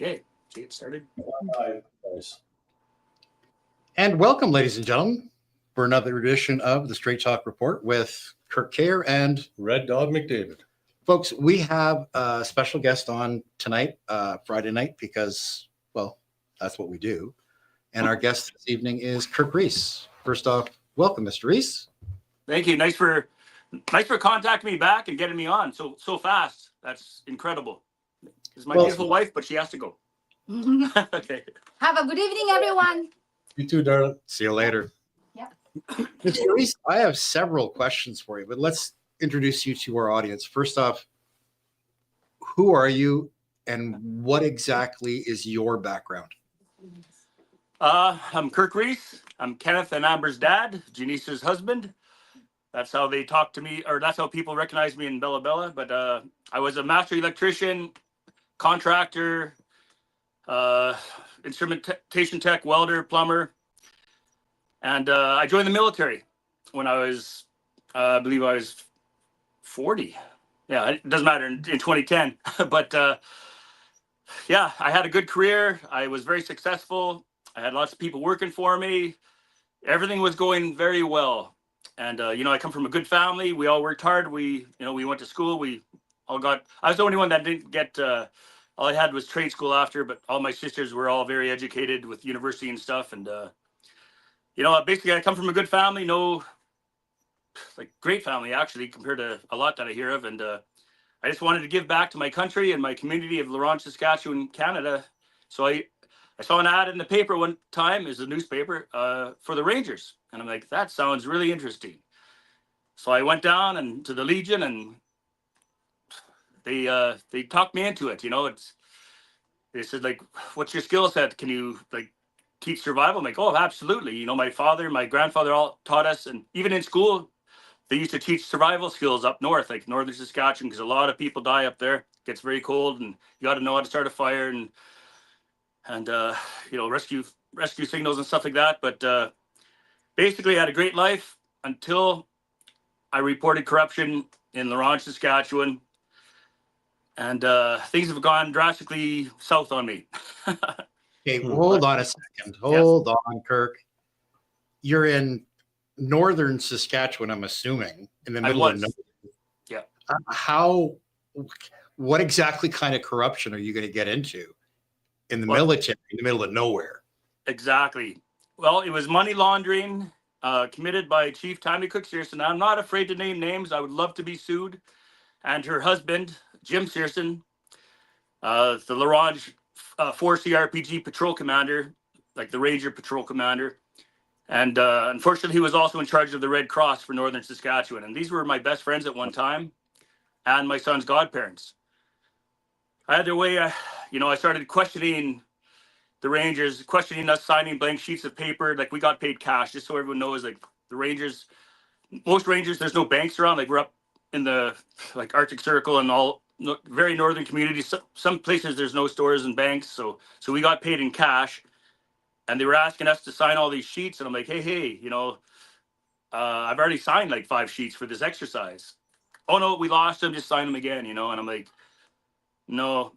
Okay, get started. Nice. And welcome, ladies and gentlemen, for another edition of the Straight Talk Report with Kirk Riese and Red Dog McDavid. folks. We have a special guest on tonight, Friday night, because, well, that's what we do. And our guest this evening is Kirk Riese. First off, welcome, Mr. Riese. Thank you. Nice for contacting me back and getting me on so fast. That's incredible. This is my beautiful wife, but she has to go. Okay. Have a good evening, everyone. You too, darling. See you later. Yeah. Mr. Riese, I have several questions for you, but let's introduce you to our audience. First off, who are you and what exactly is your background? I'm Kirk Riese. I'm Kenneth and Amber's dad, Janice's husband. That's how they talk to me, or that's how people recognize me in Bella Bella. But I was a master electrician, contractor, instrumentation tech, welder, plumber. And I joined the military when I was, I believe I was 40. Yeah, it doesn't matter, in 2010. But yeah, I had a good career. I was very successful. I had lots of people working for me. Everything was going very well. And, I come from a good family. We all worked hard. We went to school. I was the only one that didn't get, all I had was trade school after, but all my sisters were all very educated with university and stuff. And, basically I come from a good family, great family, actually, compared to a lot that I hear of. And I just wanted to give back to my country and my community of La Ronge, Saskatchewan, Canada. So I saw an ad in the paper one time, as a newspaper, for the Rangers. And I'm like, that sounds really interesting. So I went down and to the Legion, and they talked me into it. They said, like, what's your skill set? Can you teach survival? I'm like, oh, absolutely. My father, my grandfather all taught us. And even in school, they used to teach survival skills up north, like northern Saskatchewan, because a lot of people die up there. It gets very cold, and you got to know how to start a fire and rescue signals and stuff like that. But basically, I had a great life until I reported corruption in La Ronge, Saskatchewan, and things have gone drastically south on me. Okay, hold on a second. Hold on, Kirk. You're in northern Saskatchewan, I'm assuming, in the middle of nowhere. Yeah. What exactly kind of corruption are you going to get into in the military, in the middle of nowhere? Exactly. Well, it was money laundering committed by Chief Tammy Cook Searson. I'm not afraid to name names. I would love to be sued. And her husband, Jim Searson, the La Ronge 4C RPG patrol commander, like the Ranger patrol commander. And unfortunately, he was also in charge of the Red Cross for northern Saskatchewan. And these were my best friends at one time, and my son's godparents. Either way, I started questioning the Rangers, questioning us signing blank sheets of paper. Like, we got paid cash, just so everyone knows. Like, the Rangers, most Rangers, there's no banks around. Like, we're up in the Arctic Circle and all very northern communities. Some places there's no stores and banks, so we got paid in cash. And they were asking us to sign all these sheets, and I'm like, hey, I've already signed 5 sheets for this exercise. Oh no, we lost them. Just sign them again, And I'm like, no.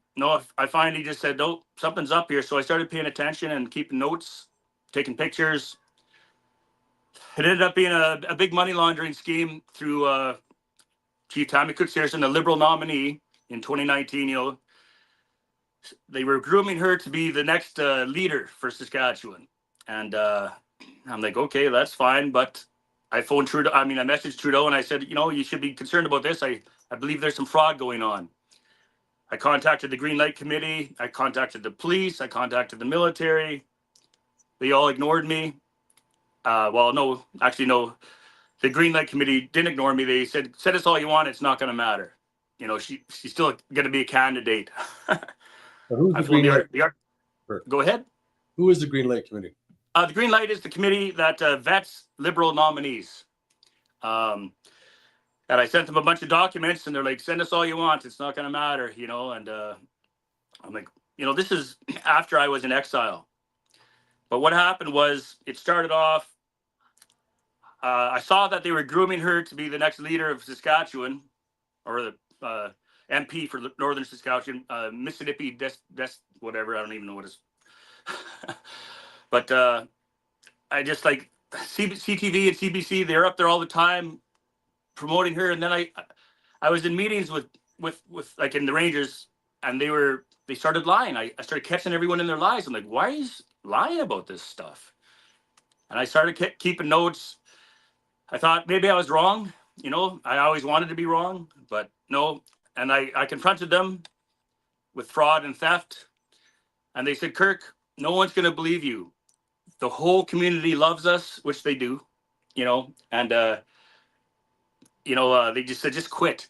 I finally just said, no, something's up here. So I started paying attention and keeping notes, taking pictures. It ended up being a big money laundering scheme through Chief Tammy Cook Searson, the Liberal nominee in 2019. They were grooming her to be the next leader for Saskatchewan. And I'm like, okay, that's fine. But I messaged Trudeau and I said, you should be concerned about this. I believe there's some fraud going on. I contacted the Green Light Committee. I contacted the police. I contacted the military. They all ignored me. No. The Green Light Committee didn't ignore me. They said, send us all you want. It's not going to matter. She's still going to be a candidate. Who's the Green Light? Go ahead. Who is the Green Light Committee? The Green Light is the committee that vets Liberal nominees. And I sent them a bunch of documents, and they're like, send us all you want. It's not going to matter, And I'm like, this is after I was in exile. But what happened was, it started off, I saw that they were grooming her to be the next leader of Saskatchewan, and MP for Northern Saskatchewan, Mississippi, whatever. I don't even know what it's. But I just like CTV and CBC. They're up there all the time promoting her, and then I was in meetings with like in the Rangers, and they started lying. I started catching everyone in their lies. I'm like, why are you lying about this stuff? And I started keeping notes. I thought maybe I was wrong. You know, I always wanted to be wrong, but no. And I confronted them with fraud and theft. And they said, Kirk, no one's going to believe you. The whole community loves us, which they do, you know, and, they just said, just quit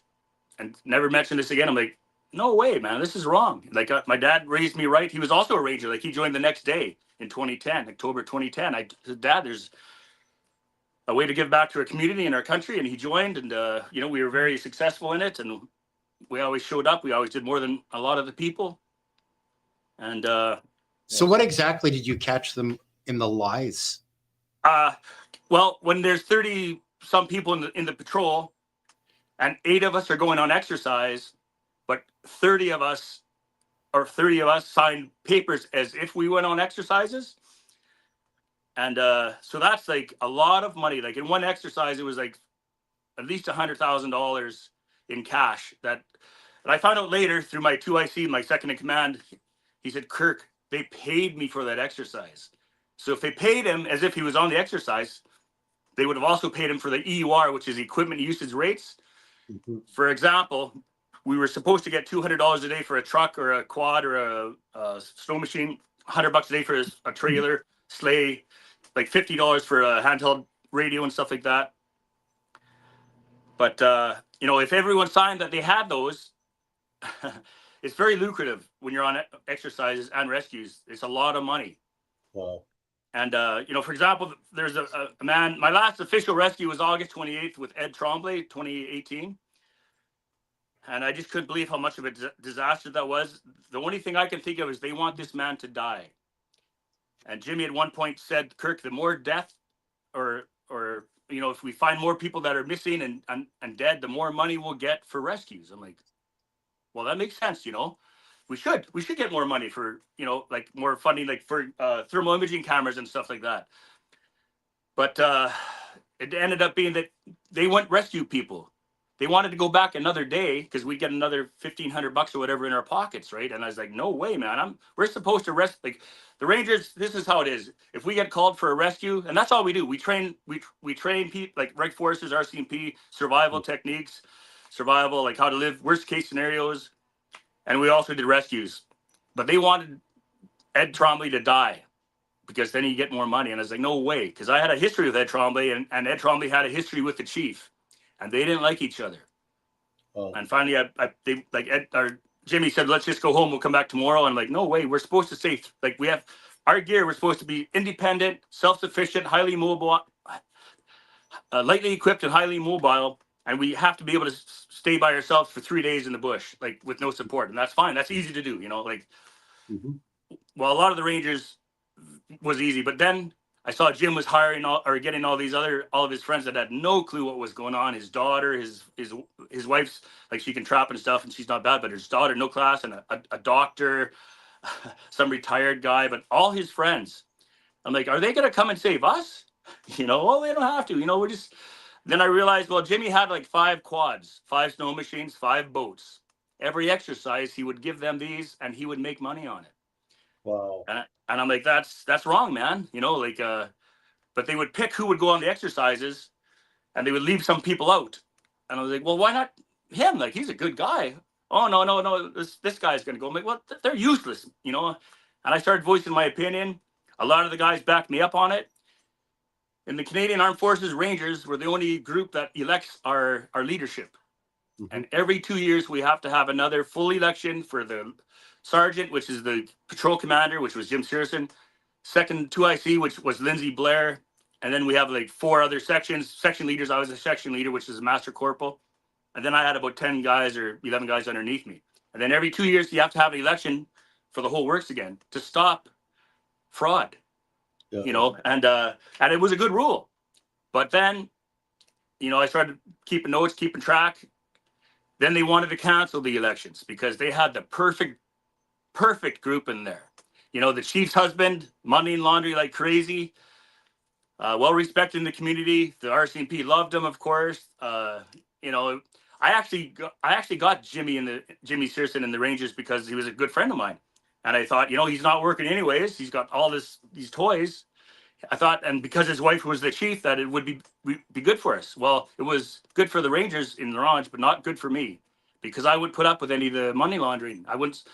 and never mention this again. I'm like, no way, man, this is wrong. Like my dad raised me right. He was also a Ranger. Like he joined the next day in 2010, October 2010. I said, Dad, there's a way to give back to our community and our country. And he joined, and, we were very successful in it. And we always showed up. We always did more than a lot of the people. And so what exactly did you catch them in the lies? Well, when there's 30 some people in the patrol, and 8 of us are going on exercise, but 30 of us signed papers as if we went on exercises. And so that's like a lot of money. Like in one exercise, it was like at least $100,000 in cash. And I found out later through my 2IC, my second in command. He said, Kirk, they paid me for that exercise. So if they paid him as if he was on the exercise, they would have also paid him for the EUR, which is equipment usage rates. Mm-hmm. For example, we were supposed to get $200 a day for a truck or a quad or a snow machine, $100 a day for a trailer, sleigh, like $50 for a handheld radio and stuff like that. But, if everyone signed that they had those, it's very lucrative when you're on exercises and rescues. It's a lot of money. Wow. And, for example, there's a man, my last official rescue was August 28th with Ed Tremblay, 2018. And I just couldn't believe how much of a disaster that was. The only thing I can think of is they want this man to die. And Jimmy at one point said, Kirk, the more death or if we find more people that are missing and dead, the more money we'll get for rescues. I'm like, well, that makes sense, We should get more money for, like more funding, like for thermal imaging cameras and stuff like that. But it ended up being that they wouldn't rescue people. They wanted to go back another day because we get another $1,500 or whatever in our pockets, right? And I was like, no way, man. We're supposed to like the Rangers. This is how it is. If we get called for a rescue, and that's all we do, we train people like Reg Forces, RCMP, survival techniques, survival, like how to live, worst case scenarios. And we also did rescues, but they wanted Ed Tremblay to die because then you get more money. And I was like, no way. Cause I had a history with Ed Tremblay and Ed Tremblay had a history with the chief and they didn't like each other. Oh. And finally Jimmy said, let's just go home. We'll come back tomorrow. And I'm like, no way. We're supposed to say, like, we have our gear. We're supposed to be independent, self-sufficient, highly mobile, lightly equipped and highly mobile. And we have to be able to stay by ourselves for 3 days in the bush, like with no support. And that's fine. That's easy to do, Well, a lot of the Rangers was easy. But then I saw Jim was getting all of his friends that had no clue what was going on. His daughter, his wife's, like, she can trap and stuff and she's not bad, but his daughter, no class, and a doctor, some retired guy, but all his friends. I'm like, are they going to come and save us? Well, they don't have to, we're just... Then I realized, well, Jimmy had like 5 quads, 5 snow machines, 5 boats. Every exercise, he would give them these and he would make money on it. Wow. And I'm like, that's wrong, man. But they would pick who would go on the exercises and they would leave some people out. And I was like, well, why not him? Like, he's a good guy. Oh, no. This guy's going to go. I'm like, well, they're useless, And I started voicing my opinion. A lot of the guys backed me up on it. In the Canadian Armed Forces, Rangers were the only group that elects our leadership. Mm-hmm. And every 2 years, we have to have another full election for the sergeant, which is the patrol commander, which was Jim Searson, second 2IC, which was Lindsay Blair. And then we have like 4 other section leaders. I was a section leader, which is a master corporal. And then I had about 10 guys or 11 guys underneath me. And then every 2 years, you have to have an election for the whole works again to stop fraud. Yeah. And it was a good rule. But then, I started keeping notes, keeping track. Then they wanted to cancel the elections because they had the perfect group in there. You know, the chief's husband, money and laundry like crazy, well respected in the community. The RCMP loved him, of course. You know, I actually got Jimmy Searson in the Rangers because he was a good friend of mine, and I thought, you know, he's not working anyways. He's got all these toys. I thought, and because his wife was the chief, that it would be good for us. Well, it was good for the Rangers in the Orange, but not good for me because I wouldn't put up with any of the money laundering. I wouldn't.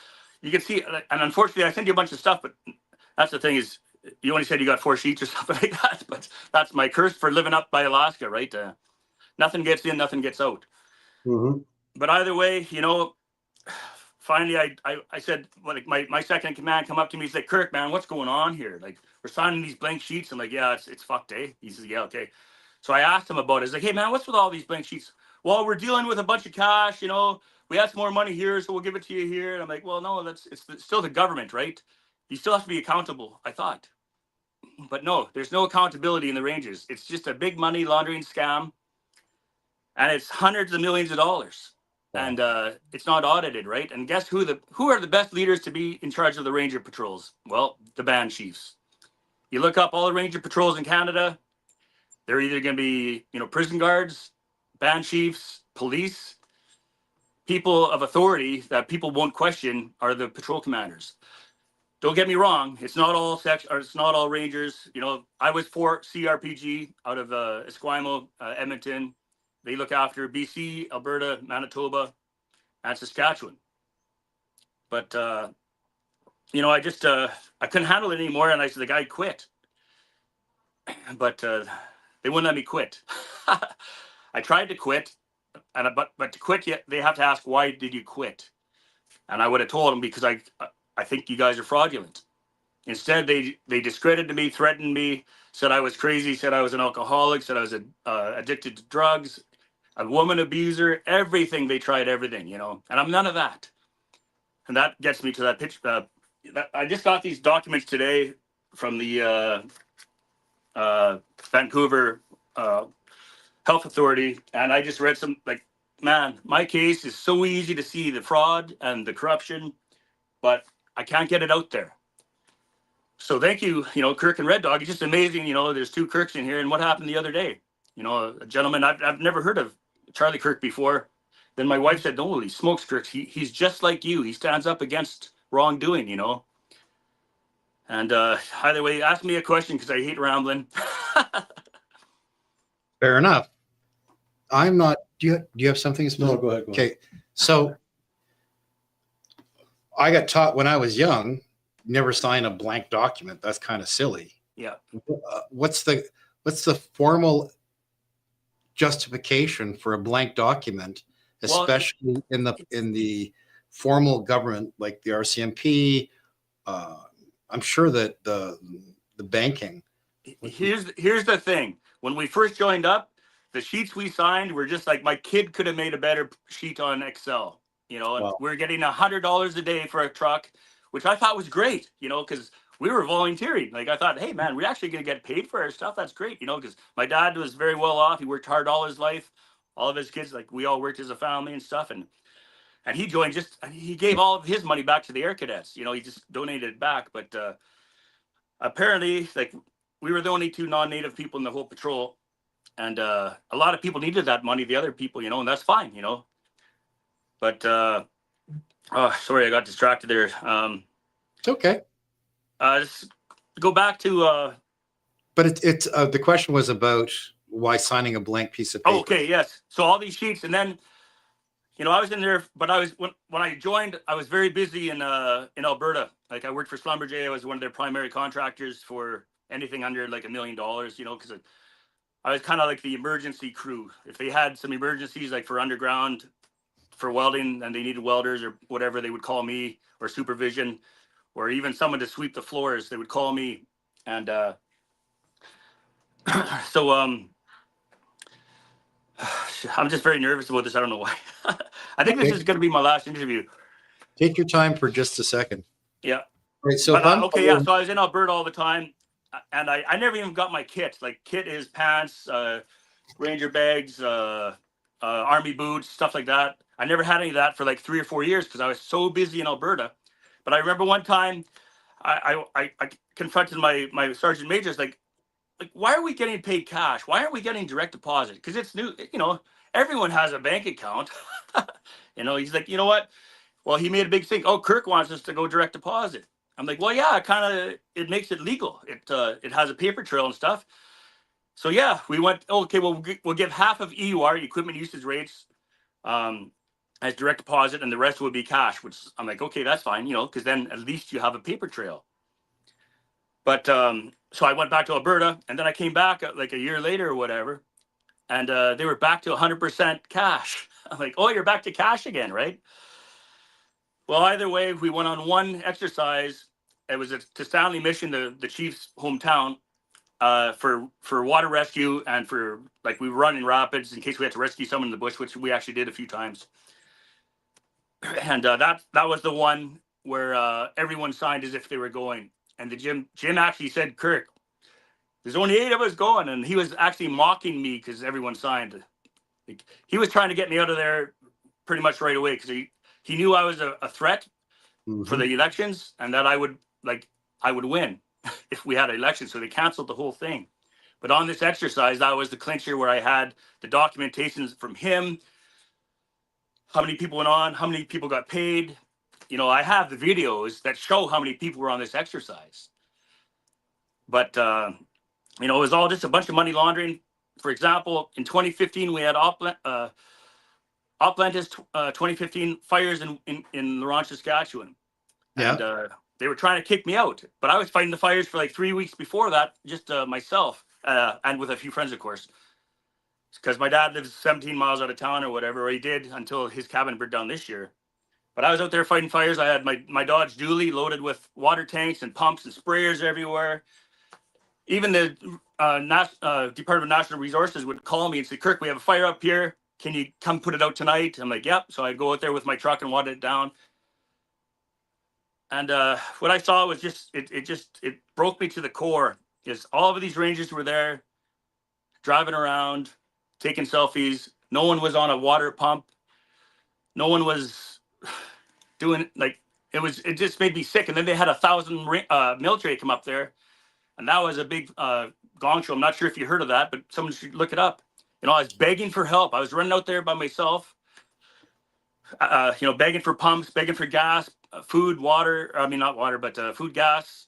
You can see, and unfortunately, I sent you a bunch of stuff, but that's the thing is, you only said you got 4 sheets or something like that. But that's my curse for living up by Alaska, right? Nothing gets in, nothing gets out. Mm-hmm. But either way, you know, finally I said, well, like my second in command come up to me, he's like, Kirk, man, what's going on here? Like, we're signing these blank sheets. I'm like, yeah, it's fucked, eh? He says, yeah, okay. So I asked him about it. I was like, hey man, what's with all these blank sheets? Well, we're dealing with a bunch of cash, you know, we have some more money here, so we'll give it to you here. And I'm like, well, no, it's still the government, right? You still have to be accountable, I thought. But no, there's no accountability in the Rangers. It's just a big money laundering scam. And it's hundreds of millions of dollars. Wow. And it's not audited, right? And guess who are the best leaders to be in charge of the Ranger patrols? Well, the band chiefs. You look up all the Ranger patrols in Canada, they're either going to be, you know, prison guards, band chiefs, police, people of authority that people won't question are the patrol commanders. Don't get me wrong, it's not all it's not all Rangers. You know, I was for CRPG out of Esquimalt, Edmonton. They look after BC, Alberta, Manitoba, and Saskatchewan. But you know, I just I couldn't handle it anymore, and I said the guy quit. But they wouldn't let me quit. I tried to quit, and but to quit, they have to ask, why did you quit? And I would have told them because I think you guys are fraudulent. Instead, they discredited me, threatened me, said I was crazy, said I was an alcoholic, said I was addicted to drugs, a woman abuser, everything. They tried everything, you know, and I'm none of that. And that gets me to that pitch. I just got these documents today from the Vancouver Health Authority, and I just read some, like, man, my case is so easy to see the fraud and the corruption, but I can't get it out there. So thank you, you know, Kirk and Red Dog. It's just amazing, you know, there's 2 Kirks in here. And what happened the other day? You know, a gentleman, I've never heard of Charlie Kirk before. Then my wife said, no, he smokes Kirks. He's just like you. He stands up against wrongdoing, you know. And either way, ask me a question because I hate rambling. Fair enough. I'm not. Do you have something? No, go ahead. Okay, so I got taught when I was young, never sign a blank document. That's kind of silly. Yeah. What's the formal justification for a blank document, especially in the formal government like the RCMP? I'm sure that the banking. Here's the thing. When we first joined up, the sheets we signed were just like, my kid could have made a better sheet on Excel, you know, and Wow. we're getting $100 a day for a truck, which I thought was great, you know, because we were volunteering. Like, I thought, hey man, we're actually going to get paid for our stuff. That's great, you know, because my dad was very well off. He worked hard all his life. All of his kids, like, we all worked as a family and stuff. And he joined he gave all of his money back to the Air Cadets. You know, he just donated it back. But apparently, like, we were the only 2 non-native people in the whole patrol. And a lot of people needed that money, the other people, you know, and that's fine, you know. But, oh, sorry, I got distracted there. It's okay. Just go back to... But it's the question was about why signing a blank piece of paper. Oh, okay, yes. So all these sheets, and then, you know, I was in there, but I was, when I joined, I was very busy in Alberta. Like, I worked for Schlumberger. I was one of their primary contractors for anything under like $1 million, you know, because I was kind of like the emergency crew. If they had some emergencies, like for underground, for welding, and they needed welders or whatever, they would call me, or supervision, or even someone to sweep the floors, they would call me. And so I'm just very nervous about this. I don't know why. I think this is going to be my last interview. Take your time for just a second. Yeah. Right. So But, okay, yeah. So I was in Alberta all the time, and I never even got my kit. Like, kit is pants, Ranger bags, army boots, stuff like that. I never had any of that for like 3 or 4 years because I was so busy in Alberta. But I remember one time I confronted my sergeant majors like why are we getting paid cash? Why aren't we getting direct deposit? Because it's new, everyone has a bank account. He's like, you know what? Well, he made a big thing. Oh, Kirk wants us to go direct deposit. I'm like, well, yeah, it makes it legal. It has a paper trail and stuff. So yeah, we went. Okay, well, we'll give half of EUR, equipment usage rates, as direct deposit, and the rest would be cash. Which I'm like, okay, that's fine, because then at least you have a paper trail. But so I went back to Alberta, and then I came back like a year later or whatever, and they were back to 100% cash. I'm like, oh, you're back to cash again, right? Well, either way, we went on one exercise. It was to Stanley Mission, the chief's hometown, for water rescue and for we were running rapids in case we had to rescue someone in the bush, which we actually did a few times. And that was the one where everyone signed as if they were going. And the Jim actually said, Kirk, there's only 8 of us going. And he was actually mocking me because everyone signed. He was trying to get me out of there pretty much right away because he knew I was a threat for the elections and that I would win if we had an election. So they canceled the whole thing. But on this exercise, that was the clincher where I had the documentations from him, how many people went on, how many people got paid. I have the videos that show how many people were on this exercise. But, it was all just a bunch of money laundering. For example, in 2015, we had Oplantis 2015 fires in Laurent, Saskatchewan. Yeah. And they were trying to kick me out. But I was fighting the fires for like 3 weeks before that, just myself, and with a few friends, of course. Because my dad lives 17 miles out of town or whatever, or he did until his cabin burned down this year. But I was out there fighting fires. I had my Dodge Dually loaded with water tanks and pumps and sprayers everywhere. Even the Department of National Resources would call me and say, Kirk, we have a fire up here. Can you come put it out tonight? I'm like, yep. So I'd go out there with my truck and water it down. And what I saw was it broke me to the core. Because all of these rangers were there driving around, taking selfies. No one was on a water pump. No one was doing it just made me sick. And then they had 1,000 military come up there. And that was a big gong show. I'm not sure if you heard of that, but someone should look it up. I was begging for help. I was running out there by myself, begging for pumps, begging for gas, food, water. I mean, not water, but food, gas,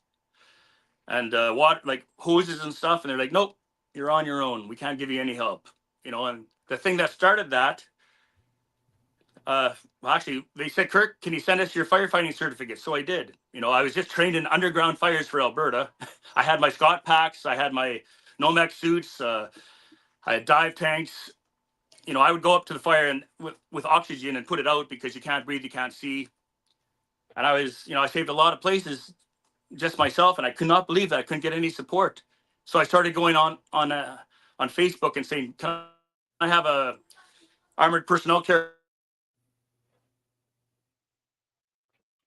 and water, like hoses and stuff. And they're like, nope, you're on your own. We can't give you any help. And the thing that started that, actually, they said, Kirk, can you send us your firefighting certificate? So I did. I was just trained in underground fires for Alberta. I had my Scott packs. I had my Nomex suits. I had dive tanks. I would go up to the fire and with oxygen and put it out because you can't breathe, you can't see. And I was, I saved a lot of places just myself, and I could not believe that I couldn't get any support. So I started going on Facebook and saying, can I have a armored personnel carrier?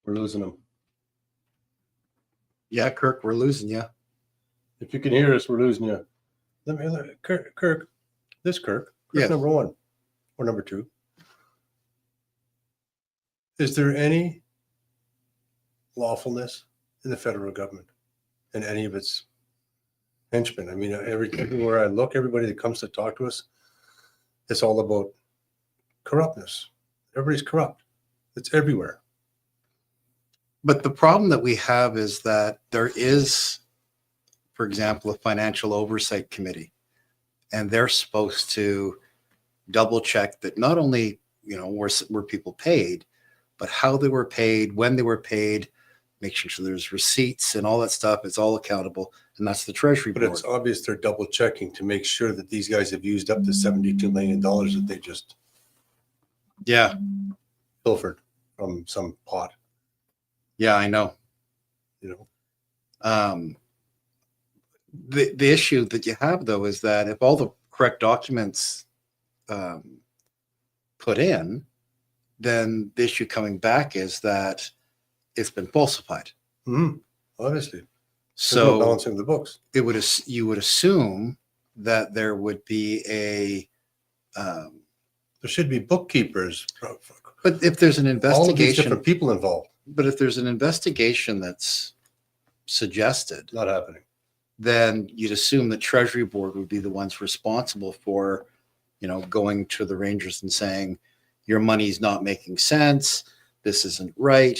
We're losing them. Yeah, Kirk, we're losing you. If you can hear us, we're losing you. Kirk. This Kirk. Yes. Number 1 or number 2. Is there any lawfulness in the federal government and any of its henchmen? I mean, everywhere I look, everybody that comes to talk to us, it's all about corruptness. Everybody's corrupt. It's everywhere. But the problem that we have is that there is, for example, a financial oversight committee, and they're supposed to double check that not only, were people paid, but how they were paid, when they were paid, making sure there's receipts and all that stuff. It's all accountable. And that's the Treasury But Board. it's obvious they're double checking to make sure that these guys have used up the $72 million that they just pilfered from some pot. Yeah, I know. The issue that you have, though, is that if all the correct documents put in, then the issue coming back is that it's been falsified. Obviously. So no balancing the books. You would assume that there would be There's There should be bookkeepers, But if there's an all of these investigation, different people involved. but if there's an investigation that's suggested, Not happening. then you'd assume the Treasury Board would be the ones responsible for, going to the Rangers and saying, your money's not making sense. This isn't right.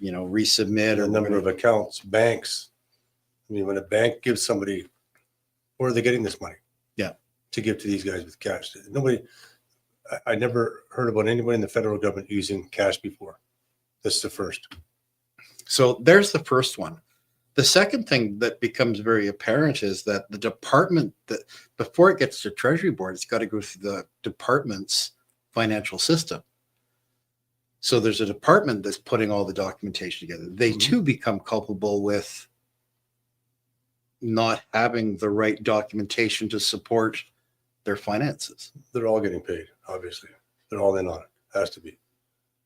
Resubmit A or number of accounts, banks. I mean, when a bank gives somebody, where are they getting this money? Yeah. To give to these guys with cash. I never heard about anybody in the federal government using cash before. This is the first. So there's the first one. The second thing that becomes very apparent is that the department that before it gets to Treasury Board, it's got to go through the department's financial system. So there's a department that's putting all the documentation together. They too become culpable with not having the right documentation to support their finances. They're all getting paid, obviously. They're all in on it. Has to be.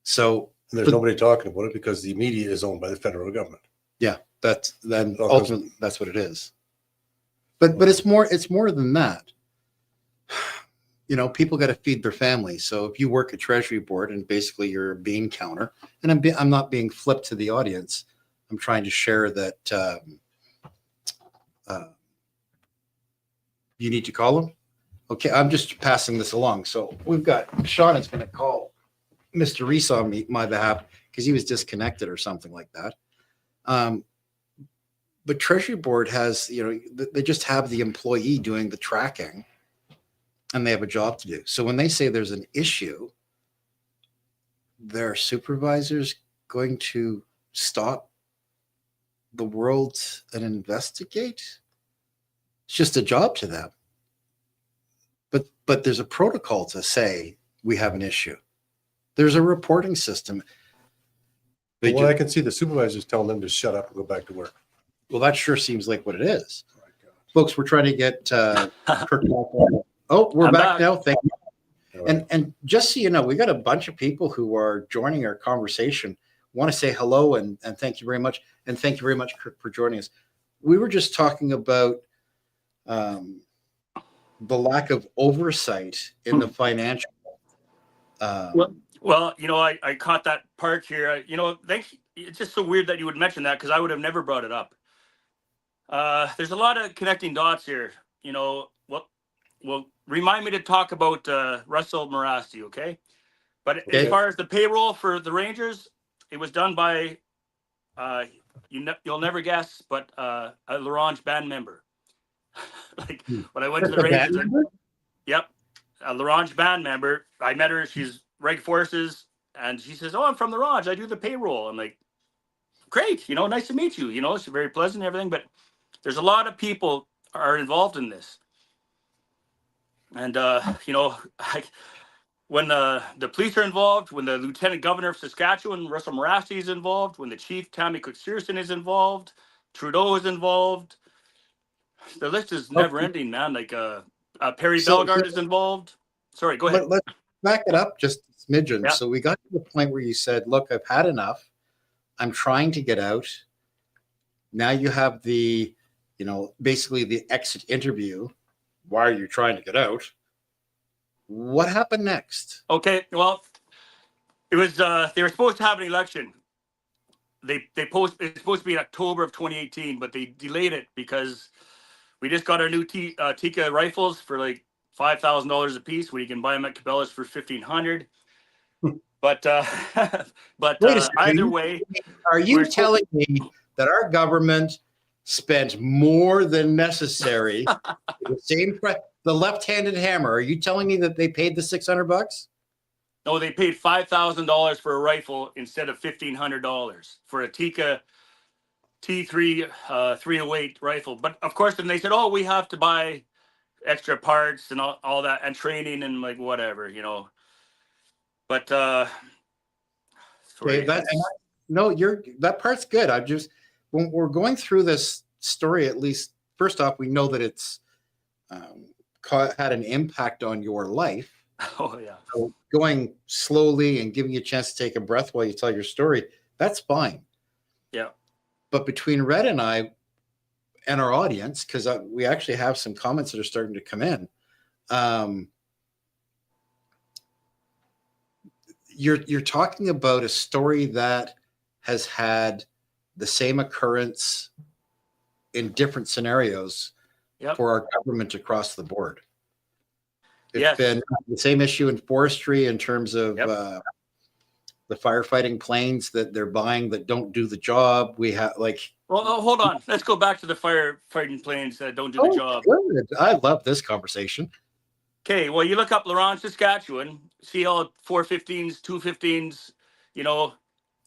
So And there's nobody talking about it because the media is owned by the federal government. yeah, that's then Okay. ultimately that's what it is. But it's more than that. People got to feed their family. So if you work at Treasury Board and basically you're a bean counter, and I'm not being flipped to the audience. I'm trying to share that you need to call them. Okay, I'm just passing this along. So we've got Sean is going to call Mr. Riese on my behalf because he was disconnected or something like that. But Treasury Board has, they just have the employee doing the tracking and they have a job to do. So when they say there's an issue, their supervisors going to stop the world and investigate? It's just a job to them. But there's a protocol to say we have an issue. There's a reporting system. Well, I can see the supervisors telling them to shut up and go back to work. Well, that sure seems like what it is. Folks, we're trying to get Kirk back on. Oh, we're I'm back back. now. Thank you. All right. And just so you know, we got a bunch of people who are joining our conversation. Want to say hello and thank you very much. And thank you very much, Kirk, for joining us. We were just talking about the lack of oversight in the financial. Well, I caught that part here. It's just so weird that you would mention that because I would have never brought it up. There's a lot of connecting dots here. Well, remind me to talk about Russell Morasti, okay? But Okay. as far as the payroll for the Rangers, it was done by, you'll never guess, but a L'Orange band member. Like when I went to the Rangers, yep, a L'Orange band member. I met her. She's Reg Forces, and she says, "Oh, I'm from L'Orange. I do the payroll." I'm like, "Great, nice to meet you." She's very pleasant and everything, but there's a lot of people are involved in this, and when the police are involved, when the Lieutenant Governor of Saskatchewan, Russell Morasti, is involved, when the Chief, Tammy Cook-Searson, is involved, Trudeau is involved. The list is never ending, man. Like Perry Bellegarde is involved. Sorry, go ahead. Let's back it up just a smidgen. Yeah. So we got to the point where you said, look, I've had enough. I'm trying to get out. Now you have the, basically the exit interview. Why are you trying to get out? What happened next? Okay, well, it was they were supposed to have an election. It's supposed to be in October of 2018, but they delayed it because we just got our new Tika rifles for like $5,000 a piece, where you can buy them at Cabela's for $1,500. But Wait a second. either way, Are you we're telling me that our government spent more than necessary the same the left-handed hammer? Are you telling me that they paid the $600? no, they paid $5,000 for a rifle instead of $1,500 for a Tika T3 308 rifle. But of course, then they said, "Oh, we have to buy extra parts and all that and training and like whatever, But sorry, Okay, that part's good. I'm just when we're going through this story, at least first off, we know that it's had an impact on your life. oh yeah, So going slowly and giving you a chance to take a breath while you tell your story, that's fine. yeah. But between Red and I and our audience, because we actually have some comments that are starting to come in, you're talking about a story that has had the same occurrence in different scenarios Yep. for our government across the board. It's Yes. been the same issue in forestry in terms of Yep. The firefighting planes that they're buying that don't do the job. We have Well, hold on. Let's go back to the firefighting planes that don't do the job. Good. I love this conversation. Okay, well, you look up Laurent, Saskatchewan, see all 415s, 215s. You know,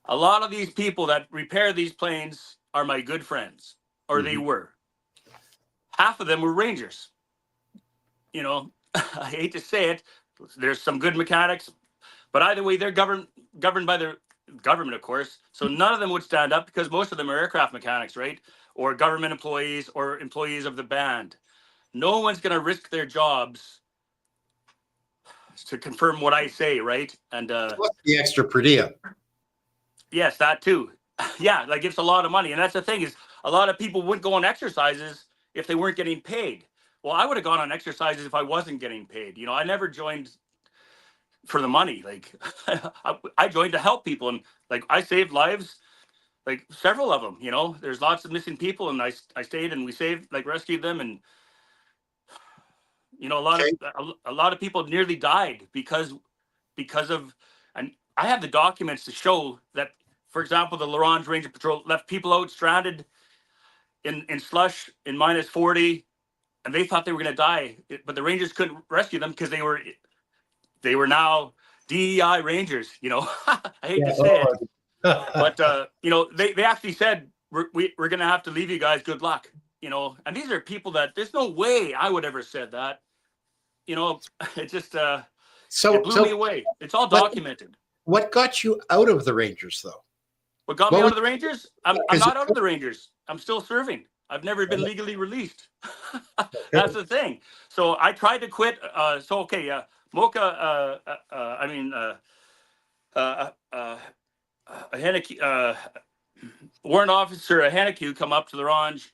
a lot of these people that repair these planes are my good friends, or they were. Half of them were Rangers. You know, I hate to say it. There's some good mechanics, but either way, they're governed by their government, of course. So none of them would stand up because most of them are aircraft mechanics, right? Or government employees or employees of the band. No one's going to risk their jobs to confirm what I say, right? And What's the extra per diem? yes, that too. Yeah, like it's a lot of money. And that's the thing is a lot of people wouldn't go on exercises if they weren't getting paid. Well, I would have gone on exercises if I wasn't getting paid. You know, I never joined for the money. Like I joined to help people, and like I saved lives, like several of them. You know, there's lots of missing people, and I stayed and we saved, like rescued them, and you know, a lot of people nearly died because of, and I have the documents to show that, for example, the Laurent Ranger Patrol left people out stranded in slush in minus 40, and they thought they were going to die, but the Rangers couldn't rescue them because they were now DEI Rangers. You know, I hate to say it, but you know, they actually said we're going to have to leave you guys. Good luck. You know, and these are people that there's no way I would ever said that. You know, it just it blew me away. It's all documented. What got you out of the Rangers, though? What got me out of the Rangers? I'm not out of the Rangers. I'm still serving. I've never been legally released. That's the thing. So I tried to quit. Mocha. Warrant officer Haneke come up to the range,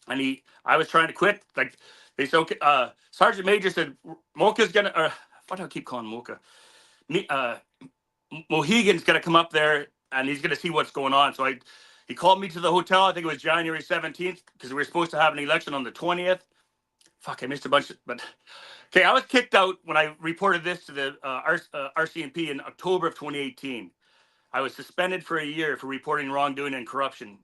and I was trying to quit. Like they said, okay. Sergeant Major said Mocha's gonna. Why do I keep calling Mocha? Mohegan's gonna come up there and he's gonna see what's going on. So he called me to the hotel. I think it was January 17th because we were supposed to have an election on the 20th. Fuck, I missed a bunch. But okay, I was kicked out when I reported this to the RCMP in October of 2018. I was suspended for a year for reporting wrongdoing and corruption.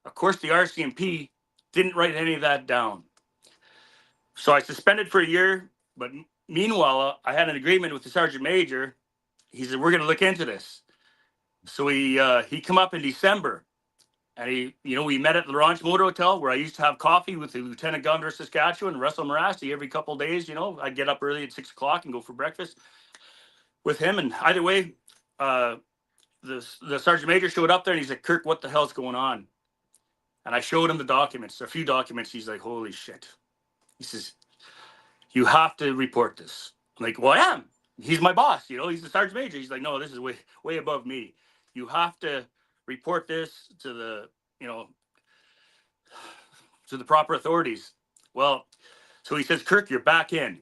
Of course, the RCMP didn't write any of that down. So I suspended for a year, but meanwhile, I had an agreement with the Sergeant Major. He said, we're going to look into this. So he come up in December, and we met at the Laurent Motor Hotel where I used to have coffee with the Lieutenant Governor of Saskatchewan, Russell Morasti, every couple of days. You know, I'd get up early at 6 o'clock and go for breakfast with him. And either way, the Sergeant Major showed up there and he said, Kirk, what the hell's going on? And I showed him the documents, a few documents. He's like, holy shit. He says, you have to report this. I'm like, well, I am. He's my boss, you know, he's the Sergeant Major. He's like, no, this is way above me. You have to report this to the, to the proper authorities. Well, so he says, Kirk, you're back in.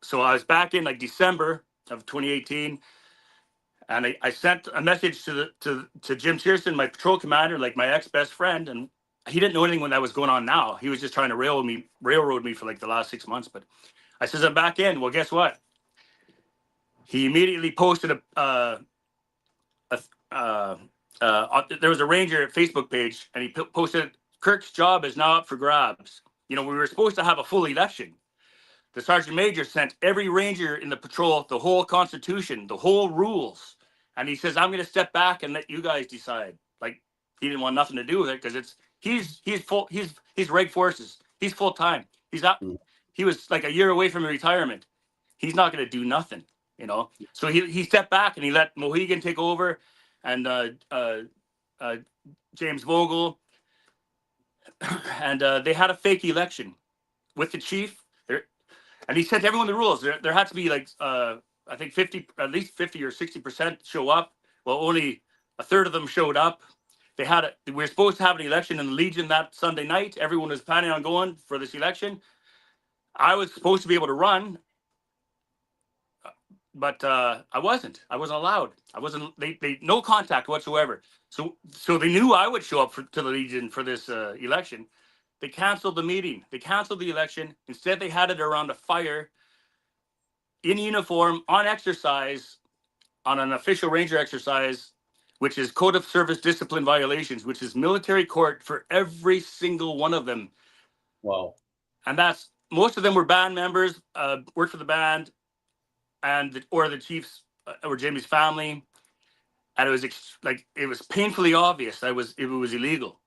So I was back in like December of 2018. And I sent a message to Jim Searson, my patrol commander, like my ex-best friend. And he didn't know anything when that was going on now. He was just trying to railroad me for like the last 6 months. But I says, I'm back in. Well, guess what? He immediately posted there was a Ranger Facebook page, and he posted, Kirk's job is now up for grabs. You know, we were supposed to have a full election. The Sergeant Major sent every Ranger in the patrol the whole Constitution, the whole rules. And he says, I'm going to step back and let you guys decide. Like, he didn't want nothing to do with it because he's reg forces. He's full time. He was like a year away from retirement. He's not going to do nothing, you know? So he stepped back and he let Mohegan take over and James Vogel. And they had a fake election with the chief. And he sent everyone the rules. There had to be like, I think at least 50 or 60% show up. Well, only a third of them showed up. We were supposed to have an election in the Legion that Sunday night. Everyone was planning on going for this election. I was supposed to be able to run. but I wasn't allowed. I wasn't, they no contact whatsoever. So they knew I would show up to the Legion for this election. They canceled the meeting. They canceled the election. Instead, they had it around a fire in uniform on exercise, on an official ranger exercise, which is code of service discipline violations, which is military court for every single one of them. Wow. And that's, most of them were band members, worked for the band, and or the chief's or Jamie's family. And it was it was painfully obvious that it was illegal.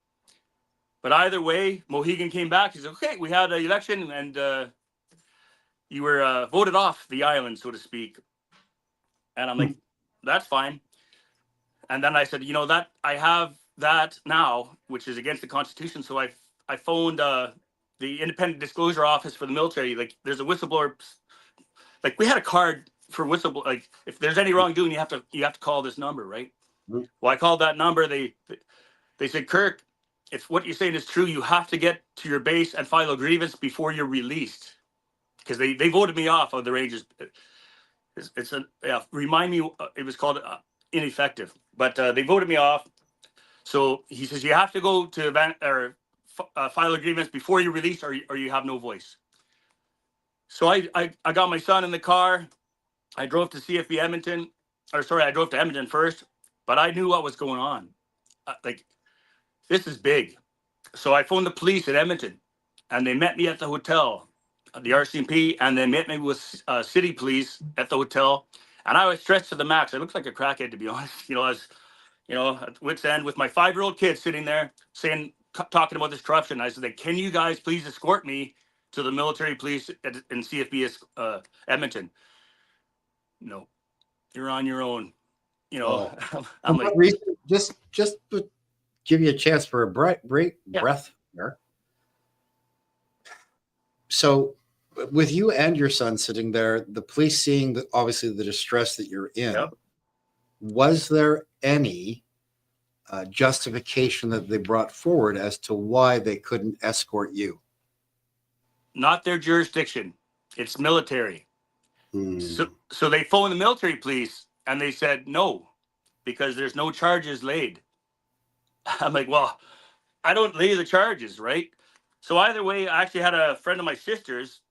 But either way, Mohegan came back. He said, okay, we had an election and you were voted off the island, so to speak. And I'm like, that's fine. And then I said, you know, that I have that now, which is against the Constitution. So I phoned the Independent Disclosure Office for the military. Like, there's a whistleblower. Like, we had a card for whistleblower. Like, if there's any wrongdoing, you have to call this number, right? Mhm. Well, I called that number. They said, Kirk, if what you're saying is true, you have to get to your base and file a grievance before you're released, because they voted me off of the Rangers. Remind me, it was called ineffective, but they voted me off. So he says you have to go to file a grievance before you're released, or you have no voice. So I got my son in the car. I drove to CFB Edmonton, I drove to Edmonton first, but I knew what was going on. This is big. So I phoned the police at Edmonton, and they met me at the hotel, the RCMP, and they met me with city police at the hotel. And I was stressed to the max. I looked like a crackhead, to be honest. You know, I was, at wit's end with my 5-year-old kid sitting there talking about this corruption. I said, can you guys please escort me to the military police in CFB Edmonton? No, you're on your own. You know, I'm like, just to give you a chance for a breath there. So with you and your son sitting there, the police seeing obviously the distress that you're in, yep. Was there any justification that they brought forward as to why they couldn't escort you? Not their jurisdiction. It's military. So they phoned the military police and they said no, because there's no charges laid. I'm like, well, I don't lay the charges, right? So either way, I actually had a friend of my sister's,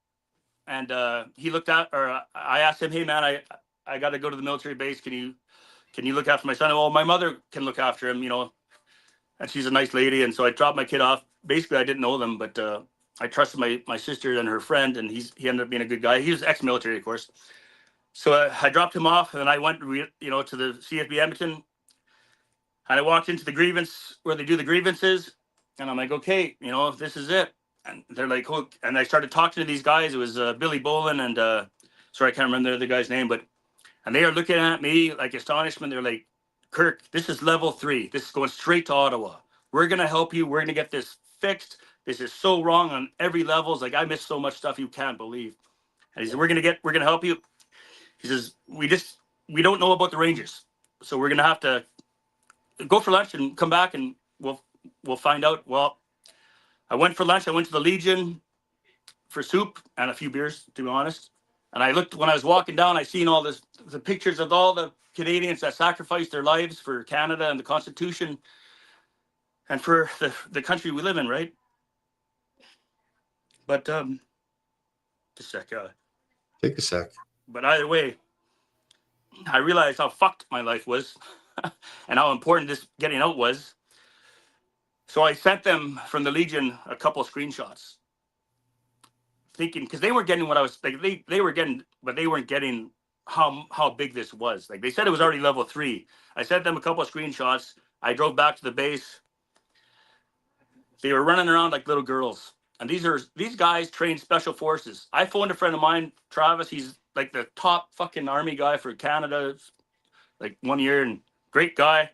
and he looked at, or I asked him, hey man, I got to go to the military base. Can you look after my son? Well, my mother can look after him, and she's a nice lady. And so I dropped my kid off. Basically, I didn't know them, but I trusted my sister and her friend, and he ended up being a good guy. He was ex-military, of course. So I dropped him off, and then I went, to the CFB Edmonton, and I walked into the grievance where they do the grievances, and I'm like, okay, this is it. And they're like, oh, and I started talking to these guys. It was Billy Bolin and sorry, I can't remember the other guy's name, and they are looking at me like astonishment. They're like, Kirk, this is level 3. This is going straight to Ottawa. We're gonna help you. We're gonna get this fixed. This is so wrong on every level. It's like, I missed so much stuff you can't believe. And he said, we're gonna help you. He says, we don't know about the Rangers, so we're gonna have to go for lunch and come back, and we'll find out. Well, I went for lunch. I went to the Legion for soup and a few beers, to be honest. And I looked, when I was walking down, I seen all the pictures of all the Canadians that sacrificed their lives for Canada and the Constitution and for the country we live in, right? But just a sec. Take a sec. But either way, I realized how fucked my life was and how important this getting out was. So I sent them from the Legion a couple of screenshots, thinking, because they weren't getting what I was like. They were getting, but they weren't getting how big this was. Like, they said it was already level 3. I sent them a couple of screenshots. I drove back to the base. They were running around like little girls. And these guys train special forces. I phoned a friend of mine, Travis. He's like the top fucking army guy for Canada, like 1 year, and great guy,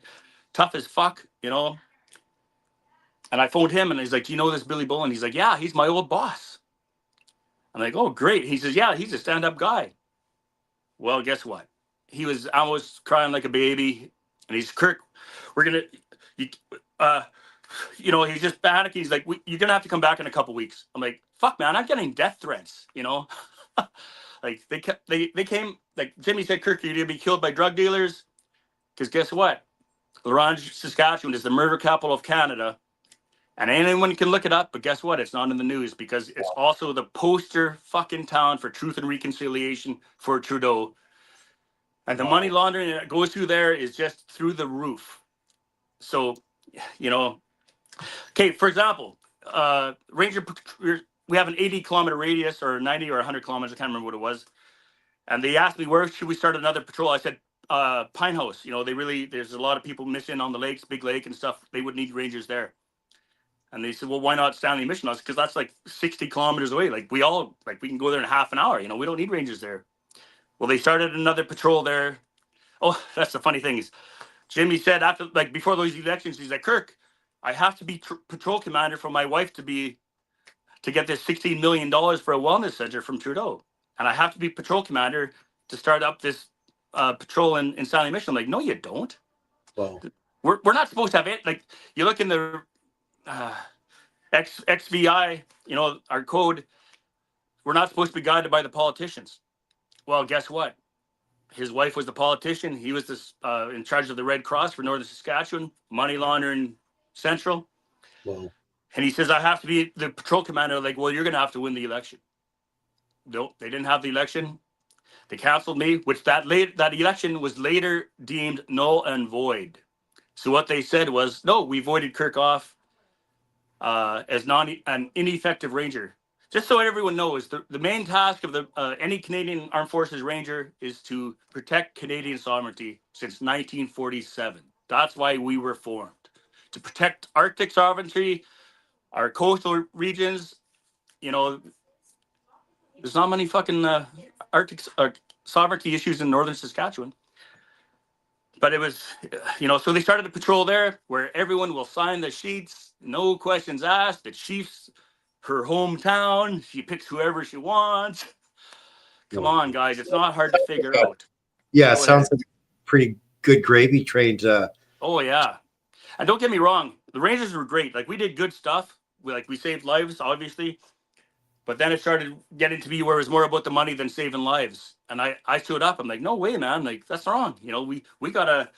tough as fuck, And I phoned him, and he's like, do you know this Billy Bull? And he's like, yeah, he's my old boss. I'm like, oh, great. He says, yeah, he's a stand-up guy. Well, guess what? He was almost crying like a baby. And he's, Kirk, we're going to, he's just panicking. He's like, you're going to have to come back in a couple weeks. I'm like, fuck, man, I'm getting death threats, Like they came, like Jimmy said, Kirk, you're gonna be killed by drug dealers. Because guess what? La Ronge, Saskatchewan is the murder capital of Canada. And anyone can look it up, but guess what? It's not in the news because it's also the poster fucking town for truth and reconciliation for Trudeau. And the money laundering that goes through there is just through the roof. So, okay, for example, Ranger, we have an 80-kilometer radius or 90 or 100 kilometers. I can't remember what it was. And they asked me, where should we start another patrol? I said, Pine House. There's a lot of people missing on the lakes, Big Lake and stuff. They would need rangers there. And they said, well, why not Stanley Mission House? Because that's like 60 kilometers away. Like we can go there in half an hour. We don't need rangers there. Well, they started another patrol there. Oh, that's the funny thing is, Jimmy said before those elections, he's like, Kirk, I have to be patrol commander for my wife to get this $16 million for a wellness center from Trudeau. And I have to be patrol commander to start up this patrol in Stanley Mission. I'm like, no, you don't. Well, We're not supposed to have it. Like you look in the XVI, our code, we're not supposed to be guided by the politicians. Well, guess what? His wife was the politician. He was in charge of the Red Cross for Northern Saskatchewan, money laundering central. well, And he says, I have to be the patrol commander. Like, well, you're going to have to win the election. Nope, they didn't have the election. They canceled me, which that election was later deemed null and void. So what they said was, no, we voided Kirk off as an ineffective ranger. Just so everyone knows, the main task of any Canadian Armed Forces Ranger is to protect Canadian sovereignty since 1947. That's why we were formed. To protect Arctic sovereignty, our coastal regions. There's not many fucking Arctic sovereignty issues in northern Saskatchewan. But it was, so they started a patrol there where everyone will sign the sheets, no questions asked. The chief's her hometown. She picks whoever she wants. Come on, guys. It's not hard to figure out. Yeah, it Go sounds ahead. like pretty good gravy train. Oh, yeah. And don't get me wrong. The Rangers were great. Like, we did good stuff. We saved lives, obviously. But then it started getting to be where it was more about the money than saving lives. And I stood up. I'm like, no way, man. Like, that's wrong. We got to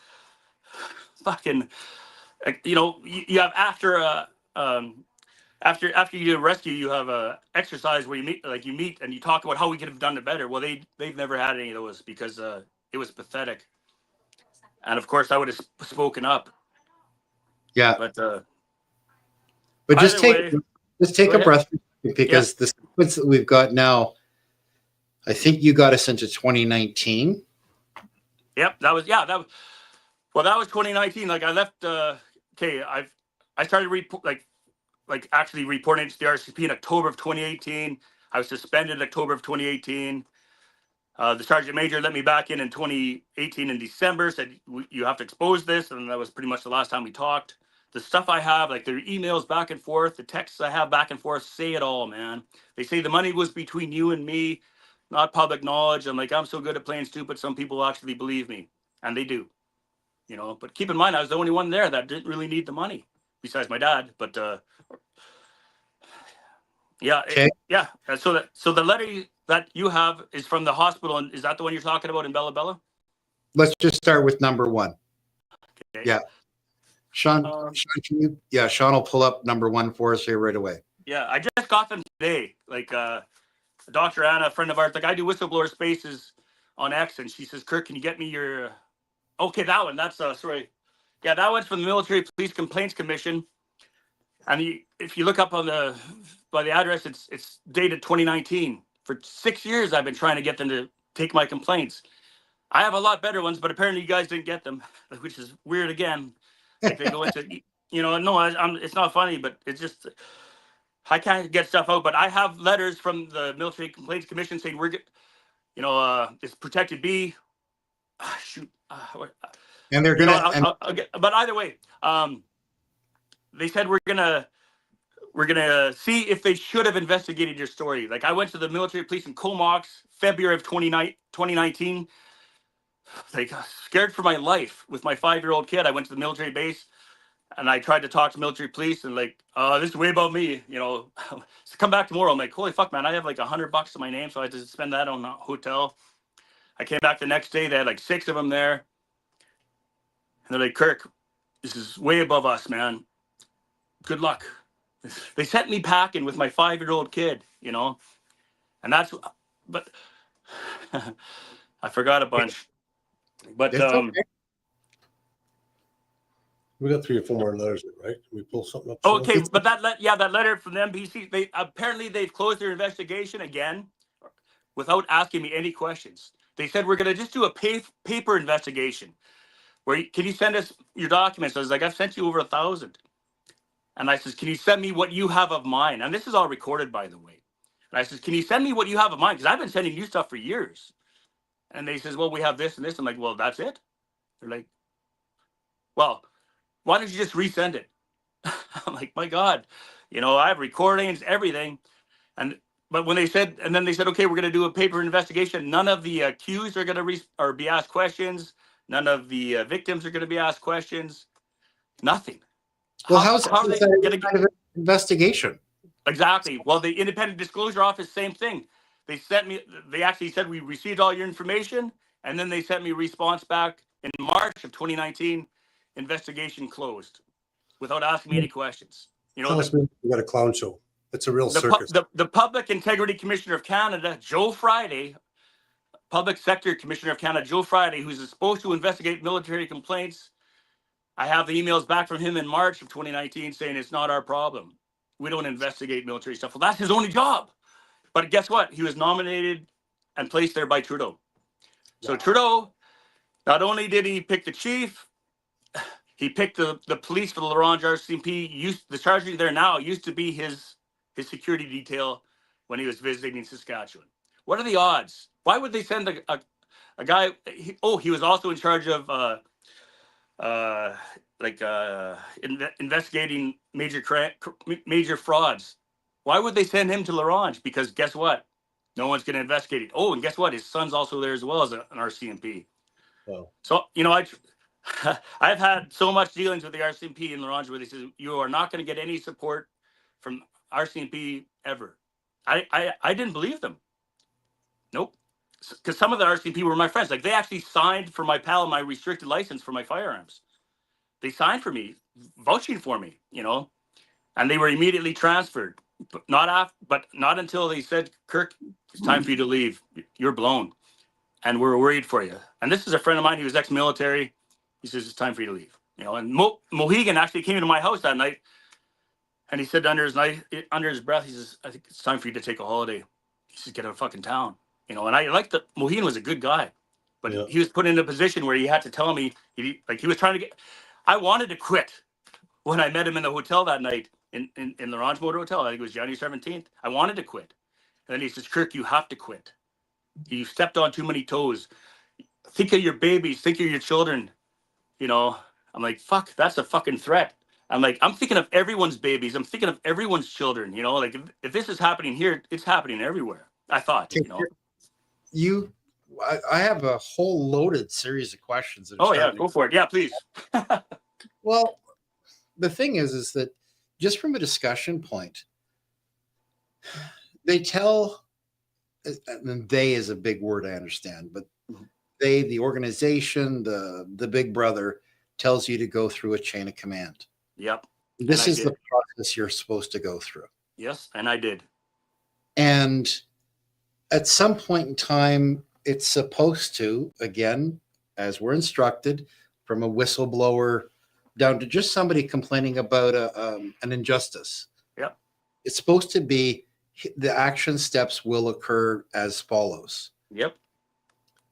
fucking, you have after you do a rescue, you have a exercise where you meet and you talk about how we could have done it better. Well, they've never had any of those because it was pathetic. And of course I would have spoken up. Yeah. But just take Go a ahead. breath because the sequence that we've got now, I think you got us into 2019. Yep, that was 2019. Like I left. I started actually reporting to the RCP in October of 2018. I was suspended in October of 2018. The sergeant major let me back in 2018 in December. Said you have to expose this, and that was pretty much the last time we talked. The stuff I have, like their emails back and forth, the texts I have back and forth, say it all, man. They say the money was between you and me, not public knowledge. I'm like, I'm so good at playing stupid. Some people actually believe me, and they do. But keep in mind, I was the only one there that didn't really need the money, besides my dad. But yeah, Okay. yeah. So the letter that you have is from the hospital, and is that the one you're talking about in Bella Bella? Let's just start with number one. Okay. Yeah. Sean, Sean will pull up number one for us here right away. Yeah, I just got them today. Like Dr. Anna, a friend of ours, like I do whistleblower spaces on X, and she says, Kirk, can you get me your okay, that one. That's sorry. Yeah, that one's from the Military Police Complaints Commission. And if you look up by the address, it's dated 2019. For 6 years, I've been trying to get them to take my complaints. I have a lot better ones, but apparently you guys didn't get them, which is weird again. Like they go into, it's not funny, but it's just, I can't get stuff out. But I have letters from the Military Complaints Commission saying it's protected B. And they're gonna. But either way, they said we're gonna see if they should have investigated your story. Like I went to the military police in Comox, February of 2019. Like scared for my life with my 5-year-old kid. I went to the military base, And I tried to talk to military police and like, this is way above me, so come back tomorrow. I'm like, holy fuck, man, I have like $100 to my name. So I had to spend that on a hotel. I came back the next day. They had like 6 of them there. And they're like, Kirk, this is way above us, man. Good luck. They sent me packing with my 5-year-old kid, and that's, but I forgot a bunch. But It's okay. We got 3 or 4 more letters, right? Can we pull something up? okay, but that letter from the NBC, they've closed their investigation again without asking me any questions. They said we're gonna just do a paper investigation. Can you send us your documents? I was like, I've sent you over 1,000. And I says, can you send me what you have of mine? And this is all recorded, by the way. And I says, can you send me what you have of mine? Because I've been sending you stuff for years. And they says, well, we have this and this. I'm like, well, that's it. They're like, well, why don't you just resend it? I'm like, my God, I have recordings, everything. But when they said, and then they said, okay, we're going to do a paper investigation. None of the accused are going to be asked questions. None of the victims are going to be asked questions. Nothing. Well, how's how are they that going kind of investigation? Exactly. Well, the Independent Disclosure Office, same thing. They actually said we received all your information, and then they sent me a response back in March of 2019, investigation closed, without asking me any questions. Tell us we got a clown show. It's a real circus. The Public Integrity Commissioner of Canada, Joe Friday, Public Sector Commissioner of Canada, Joe Friday, who's supposed to investigate military complaints. I have the emails back from him in March of 2019 saying it's not our problem. We don't investigate military stuff. Well, that's his only job. But guess what? He was nominated and placed there by Trudeau. So Trudeau, not only did he pick the chief, he picked the police for the Laurent RCMP. The sergeant there now used to be his security detail when he was visiting Saskatchewan. What are the odds? Why would they send a guy? He was also in charge of investigating major frauds. Why would they send him to Laurent? Because guess what? No one's going to investigate it. Oh, and guess what? His son's also there as well as an RCMP. Oh. So, I've had so much dealings with the RCMP in Laurent where they say, you are not going to get any support from RCMP ever. I didn't believe them. Nope. Because some of the RCMP were my friends. Like, they actually signed for my PAL, my restricted license for my firearms. They signed for me, vouching for me, and they were immediately transferred. But not until they said, Kirk, it's time for you to leave. You're blown. And we're worried for you. And this is a friend of mine. He was ex-military. He says, it's time for you to leave. And Mohegan actually came into my house that night. And he said under his breath, he says, I think it's time for you to take a holiday. He says, get out of fucking town. And I liked that Mohegan was a good guy. But he was put in a position where he had to tell me, he was trying to get, I wanted to quit when I met him in the hotel that night in the Laurent Motor Hotel. I think it was January 17th. I wanted to quit. And then he says, Kirk, you have to quit. You stepped on too many toes. Think of your babies. Think of your children. I'm like, fuck, that's a fucking threat. I'm like, I'm thinking of everyone's babies. I'm thinking of everyone's children. Like if this is happening here, it's happening everywhere. I thought, I have a whole loaded series of questions. Oh yeah, go for it. Yeah, please. Well, the thing is that just from a discussion point, they tell, and they is a big word, I understand, but they, the organization, the big brother, tells you to go through a chain of command. Yep. This is the process you're supposed to go through. Yes, and I did. And at some point in time, it's supposed to, again, as we're instructed, from a whistleblower down to just somebody complaining about an injustice. Yep. It's supposed to be the action steps will occur as follows. Yep.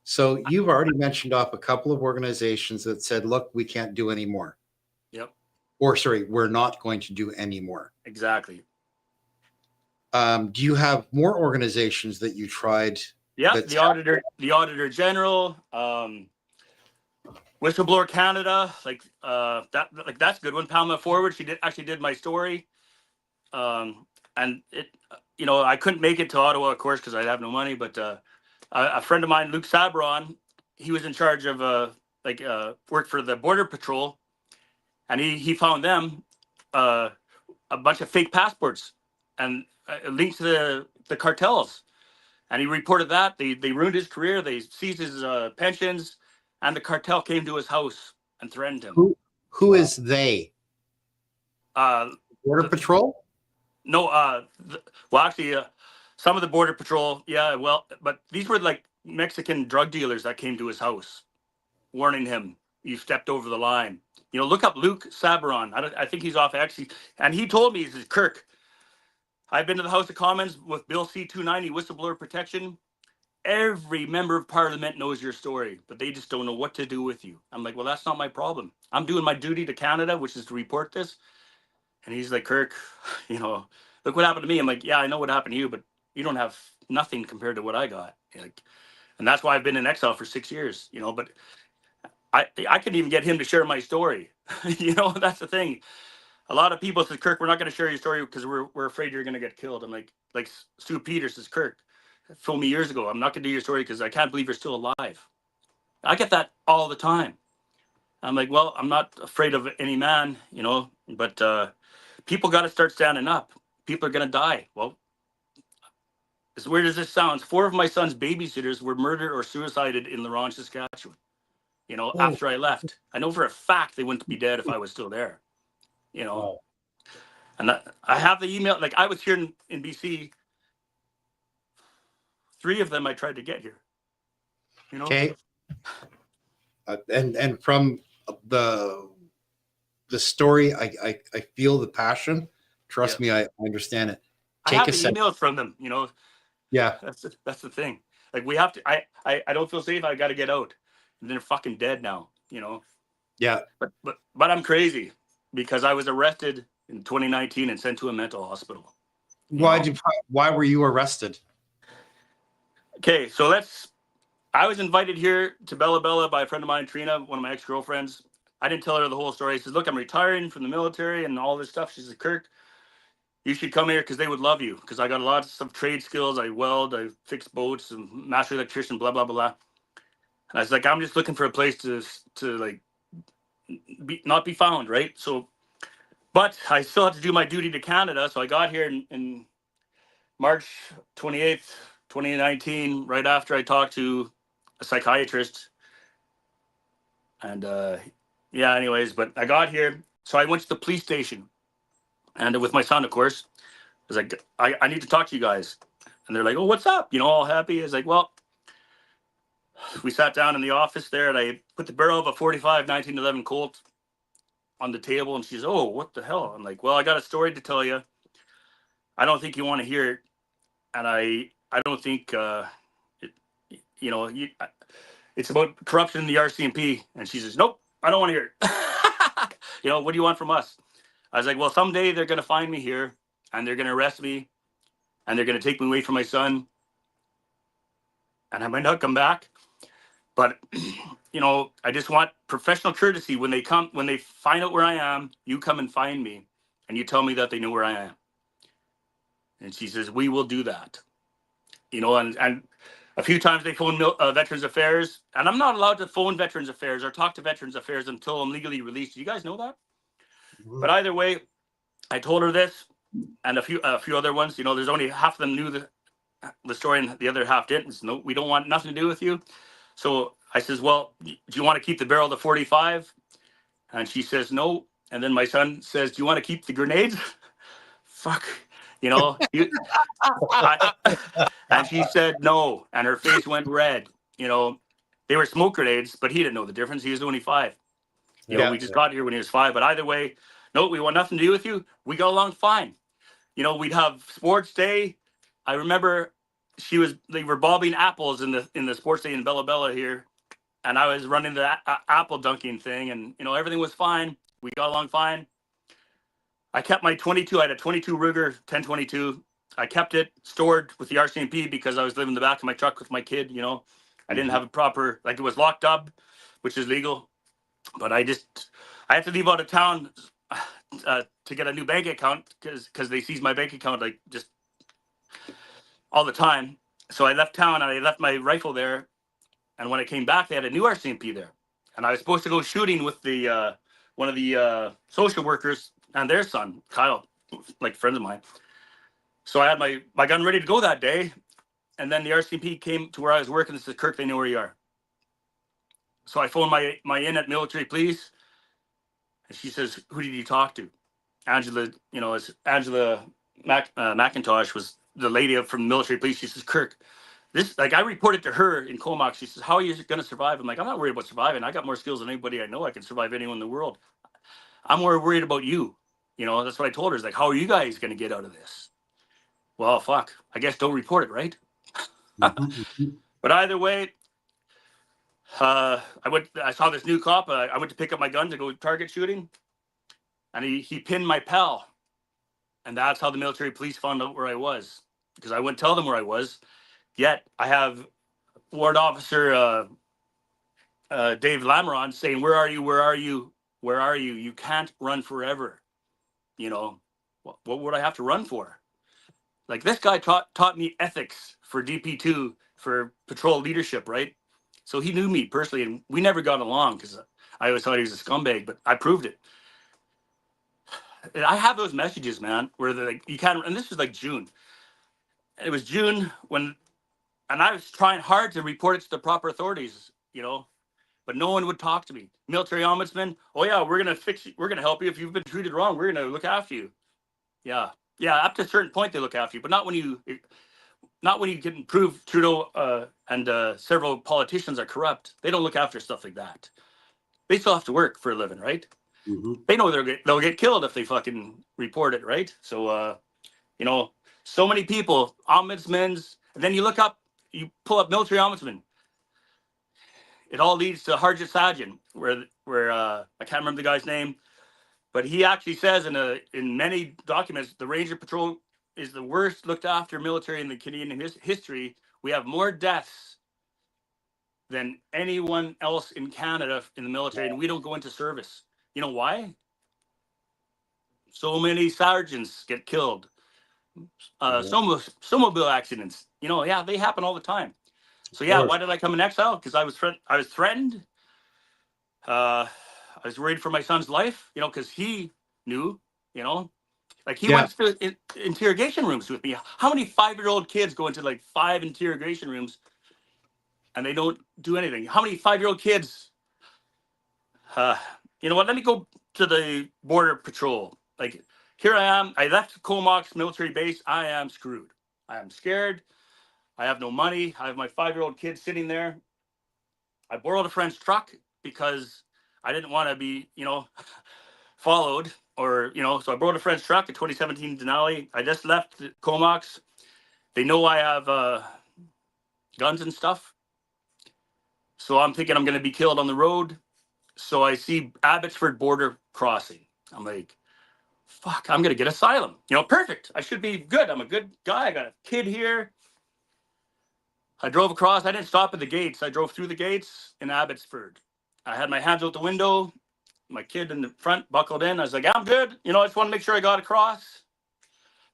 So you've already mentioned off a couple of organizations that said, look, we can't do any more. Yep. Or sorry, we're not going to do any more. Exactly. Do you have more organizations that you tried? Yeah, the Auditor General, Whistleblower Canada, that's a good one. Palma Forward, she actually did my story, and it, I couldn't make it to Ottawa, of course, because I have no money. But a friend of mine, Luc Sabron, he was in charge of worked for the Border Patrol, and he found them a bunch of fake passports and linked to the cartels. And he reported that they ruined his career. They seized his pensions, and the cartel came to his house and threatened him. Who is they? Border The- Patrol? No, well, actually, some of the border patrol, yeah, well, but these were like Mexican drug dealers that came to his house, warning him, "You stepped over the line." Look up Luke Sabaron. I think he's off X, and he told me, he says, "Kirk, I've been to the House of Commons with Bill C-290, whistleblower protection. Every member of Parliament knows your story, but they just don't know what to do with you." I'm like, "Well, that's not my problem. I'm doing my duty to Canada, which is to report this." And he's like, "Kirk, look what happened to me." I'm like, "Yeah, I know what happened to you, but you don't have nothing compared to what I got." Like, and that's why I've been in exile for 6 years, but I couldn't even get him to share my story. That's the thing. A lot of people say, "Kirk, we're not going to share your story because we're afraid you're going to get killed." I'm like Stu Peters says, "Kirk, told me years ago, I'm not going to do your story because I can't believe you're still alive." I get that all the time. I'm like, "Well, I'm not afraid of any man, but people got to start standing up. People are going to die." Well, as weird as this sounds, 4 of my son's babysitters were murdered or suicided in LaRonge, Saskatchewan, after I left. I know for a fact they wouldn't be dead if I was still there, Wow. And I have the email. Like, I was here in BC. 3 of them I tried to get here, Okay. And from the story, I feel the passion. Trust me, I understand it. I Take have a the second. emails from them, Yeah. That's the thing. Like, we have to, I don't feel safe. I got to get out. And they're fucking dead now, Yeah. But I'm crazy because I was arrested in 2019 and sent to a mental hospital. Why were you arrested? Okay, so I was invited here to Bella Bella by a friend of mine, Trina, one of my ex-girlfriends. I didn't tell her the whole story. I said, "Look, I'm retiring from the military and all this stuff." She said, "Kirk, you should come here because they would love you because I got lots of trade skills. I weld, I fix boats, and master electrician, blah, blah, blah." And I was like, "I'm just looking for a place to like not be found, right?" So, but I still had to do my duty to Canada. So I got here in March 28th, 2019, right after I talked to a psychiatrist. And yeah, anyways, but I got here. So I went to the police station and with my son, of course. I was like, I need to talk to you guys. And they're like, "Oh, what's up?" All happy. I was like, "Well," we sat down in the office there and I put the barrel of a 45 1911 Colt on the table. And she's, "Oh, what the hell?" I'm like, "Well, I got a story to tell you. I don't think you want to hear it. And I don't think, it's about corruption in the RCMP." And she says, "Nope, I don't want to hear it." "What do you want from us?" I was like, "Well, someday they're going to find me here and they're going to arrest me and they're going to take me away from my son. And I might not come back. But, I just want professional courtesy when they find out where I am, you come and find me and you tell me that they know where I am." And she says, "We will do that." And a few times they phone Veterans Affairs, and I'm not allowed to phone Veterans Affairs or talk to Veterans Affairs until I'm legally released. Do you guys know that? Mhm. But either way, I told her this and a few other ones. There's only half of them knew the story and the other half didn't. So, "No, we don't want nothing to do with you." So I says, "Well, do you want to keep the barrel of the 45? And she says, "No." And then my son says, "Do you want to keep the grenades?" Fuck, and she said no, and her face went red. They were smoke grenades, but he didn't know the difference. He was only 5. Yeah. We just got here when he was 5. But either way, "No, we want nothing to do with you." We got along fine. We'd have sports day. I remember they were bobbing apples in the sports day in Bella Bella here, and I was running the apple dunking thing, and everything was fine. We got along fine. I kept my 22. I had a 22 Ruger 1022. I kept it stored with the RCMP because I was living in the back of my truck with my kid. I didn't have a proper, like, it was locked up, which is legal. But I had to leave out of town to get a new bank account because they seized my bank account like just all the time. So I left town and I left my rifle there. And when I came back, they had a new RCMP there. And I was supposed to go shooting with the one of the social workers and their son, Kyle, like friends of mine. So I had my gun ready to go that day. And then the RCMP came to where I was working and said, Kirk, they know where you are. So I phoned my in at military police. And she says, who did you talk to? Angela, as Angela McIntosh was the lady from the military police. She says, Kirk, I reported to her in Comox. She says, how are you going to survive? I'm like, I'm not worried about surviving. I got more skills than anybody I know. I can survive anyone in the world. I'm more worried about you. That's what I told her. It's like, how are you guys going to get out of this? Well, fuck. I guess don't report it, right? But either way, I saw this new cop. I went to pick up my gun to go target shooting. And he pinned my pal. And that's how the military police found out where I was. Because I wouldn't tell them where I was. Yet I have Ward Officer Dave Lameron saying, where are you? Where are you? Where are you? You can't run forever. What would I have to run for? Like, this guy taught me ethics for DP2, for patrol leadership, right? So he knew me personally, and we never got along because I always thought he was a scumbag, but I proved it. And I have those messages, man, where they're like, you can't, and this was like June. It was June and I was trying hard to report it to the proper authorities, but no one would talk to me. Military ombudsman, oh yeah, we're going to fix you. We're going to help you. If you've been treated wrong, we're going to look after you. Yeah. Up to a certain point, they look after you, but not when you can prove Trudeau and several politicians are corrupt. They don't look after stuff like that. They still have to work for a living, right? Mm-hmm. They know they'll get killed if they fucking report it, right? So, so many people, ombudsmen, and then you pull up military ombudsman. It all leads to Harjit Sajjan, where I can't remember the guy's name, but he actually says in many documents, the Ranger Patrol is the worst looked after military in the Canadian history. We have more deaths than anyone else in Canada in the military, and we don't go into service. You know why? So many sergeants get killed. Snowmobile accidents. They happen all the time. So why did I come in exile? Because I was threatened. I was worried for my son's life. Because he knew. Like he went to interrogation rooms with me. How many 5-year-old kids go into like 5 interrogation rooms and they don't do anything? How many 5-year-old kids? You know what? Let me go to the border patrol. Like, here I am. I left Comox military base. I am screwed. I am scared. I have no money. I have my 5-year-old kid sitting there. I borrowed a friend's truck because I didn't want to be, followed or, so I borrowed a friend's truck, a 2017 Denali. I just left Comox. They know I have guns and stuff. So I'm thinking I'm going to be killed on the road. So I see Abbotsford border crossing. I'm like, fuck, I'm going to get asylum. Perfect. I should be good. I'm a good guy. I got a kid here. I drove across. I didn't stop at the gates. I drove through the gates in Abbotsford. I had my hands out the window. My kid in the front buckled in. I was like, I'm good. I just want to make sure I got across.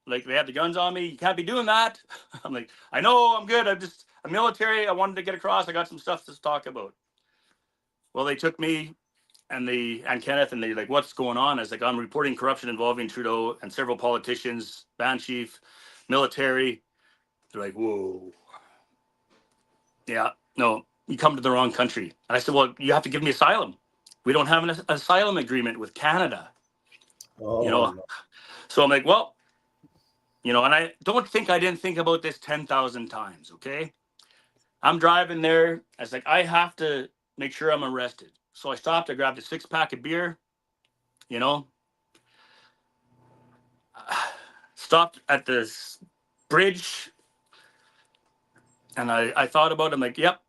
Like, they had the guns on me. You can't be doing that. I'm like, I know, I'm good. I'm military. I wanted to get across. I got some stuff to talk about. Well, they took me and Kenneth, and they like, what's going on? I was like, I'm reporting corruption involving Trudeau and several politicians, band chief, military. They're like, whoa. Yeah, no, you come to the wrong country. And I said, well, you have to give me asylum. We don't have an asylum agreement with Canada. No. So I'm like, well, and I don't think I didn't think about this 10,000 times, okay? I'm driving there. I was like, I have to make sure I'm arrested. So I stopped. I grabbed a 6-pack of beer, stopped at this bridge. And I thought about it. I'm like, yep,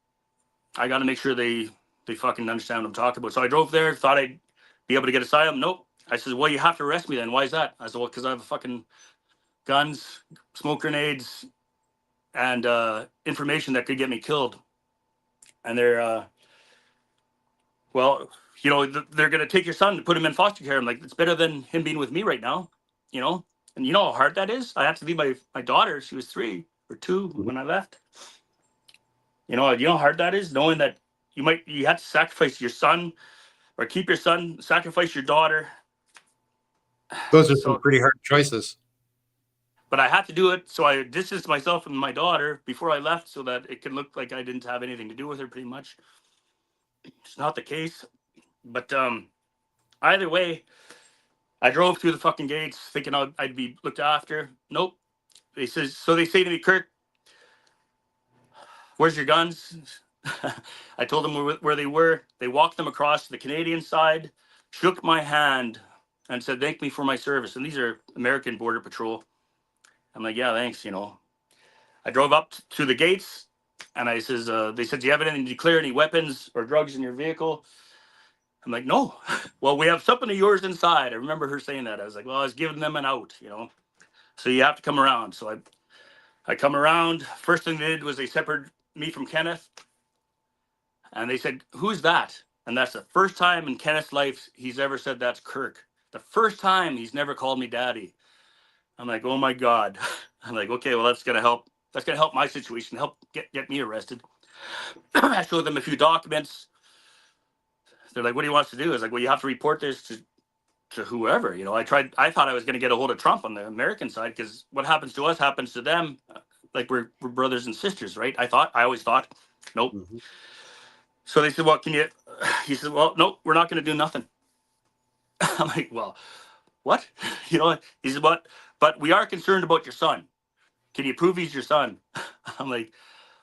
I got to make sure they fucking understand what I'm talking about. So I drove there, thought I'd be able to get asylum. Nope. I said, well, you have to arrest me then. Why is that? I said, well, because I have fucking guns, smoke grenades, and information that could get me killed. And they're, they're going to take your son to put him in foster care. I'm like, it's better than him being with me right now, And you know how hard that is? I had to leave my daughter. She was 3 or 2 when I left. You know how hard that is, knowing that you have to sacrifice your son or keep your son, sacrifice your daughter. Those are So, some pretty hard choices. but I had to do it. So I distanced myself from my daughter before I left so that it could look like I didn't have anything to do with her pretty much. It's not the case. But either way, I drove through the fucking gates thinking I'd be looked after. Nope. They say to me, Kirk, where's your guns? I told them where they were. They walked them across to the Canadian side, shook my hand, and said, thank me for my service. And these are American Border Patrol. I'm like, yeah, thanks, I drove up to the gates, and I says, they said, do you have anything to declare, any weapons or drugs in your vehicle? I'm like, no. Well, we have something of yours inside. I remember her saying that. I was like, well, I was giving them an out, So you have to come around. So I come around. First thing they did was they separated me from Kenneth. And they said, who's that? And that's the first time in Kenneth's life he's ever said that's Kirk. The first time he's never called me daddy. I'm like, oh my God. I'm like, okay, well, that's going to help. That's going to help my situation, help get me arrested. I showed them a few documents. They're like, what do you want us to do? I was like, well, you have to report this to whoever. I thought I was going to get a hold of Trump on the American side, because what happens to us happens to them. Like we're brothers and sisters, right? I always thought, nope. Mhm. So they said, well, he said, well, nope, we're not going to do nothing. I'm like, well, what? He said, but we are concerned about your son. Can you prove he's your son? I'm like,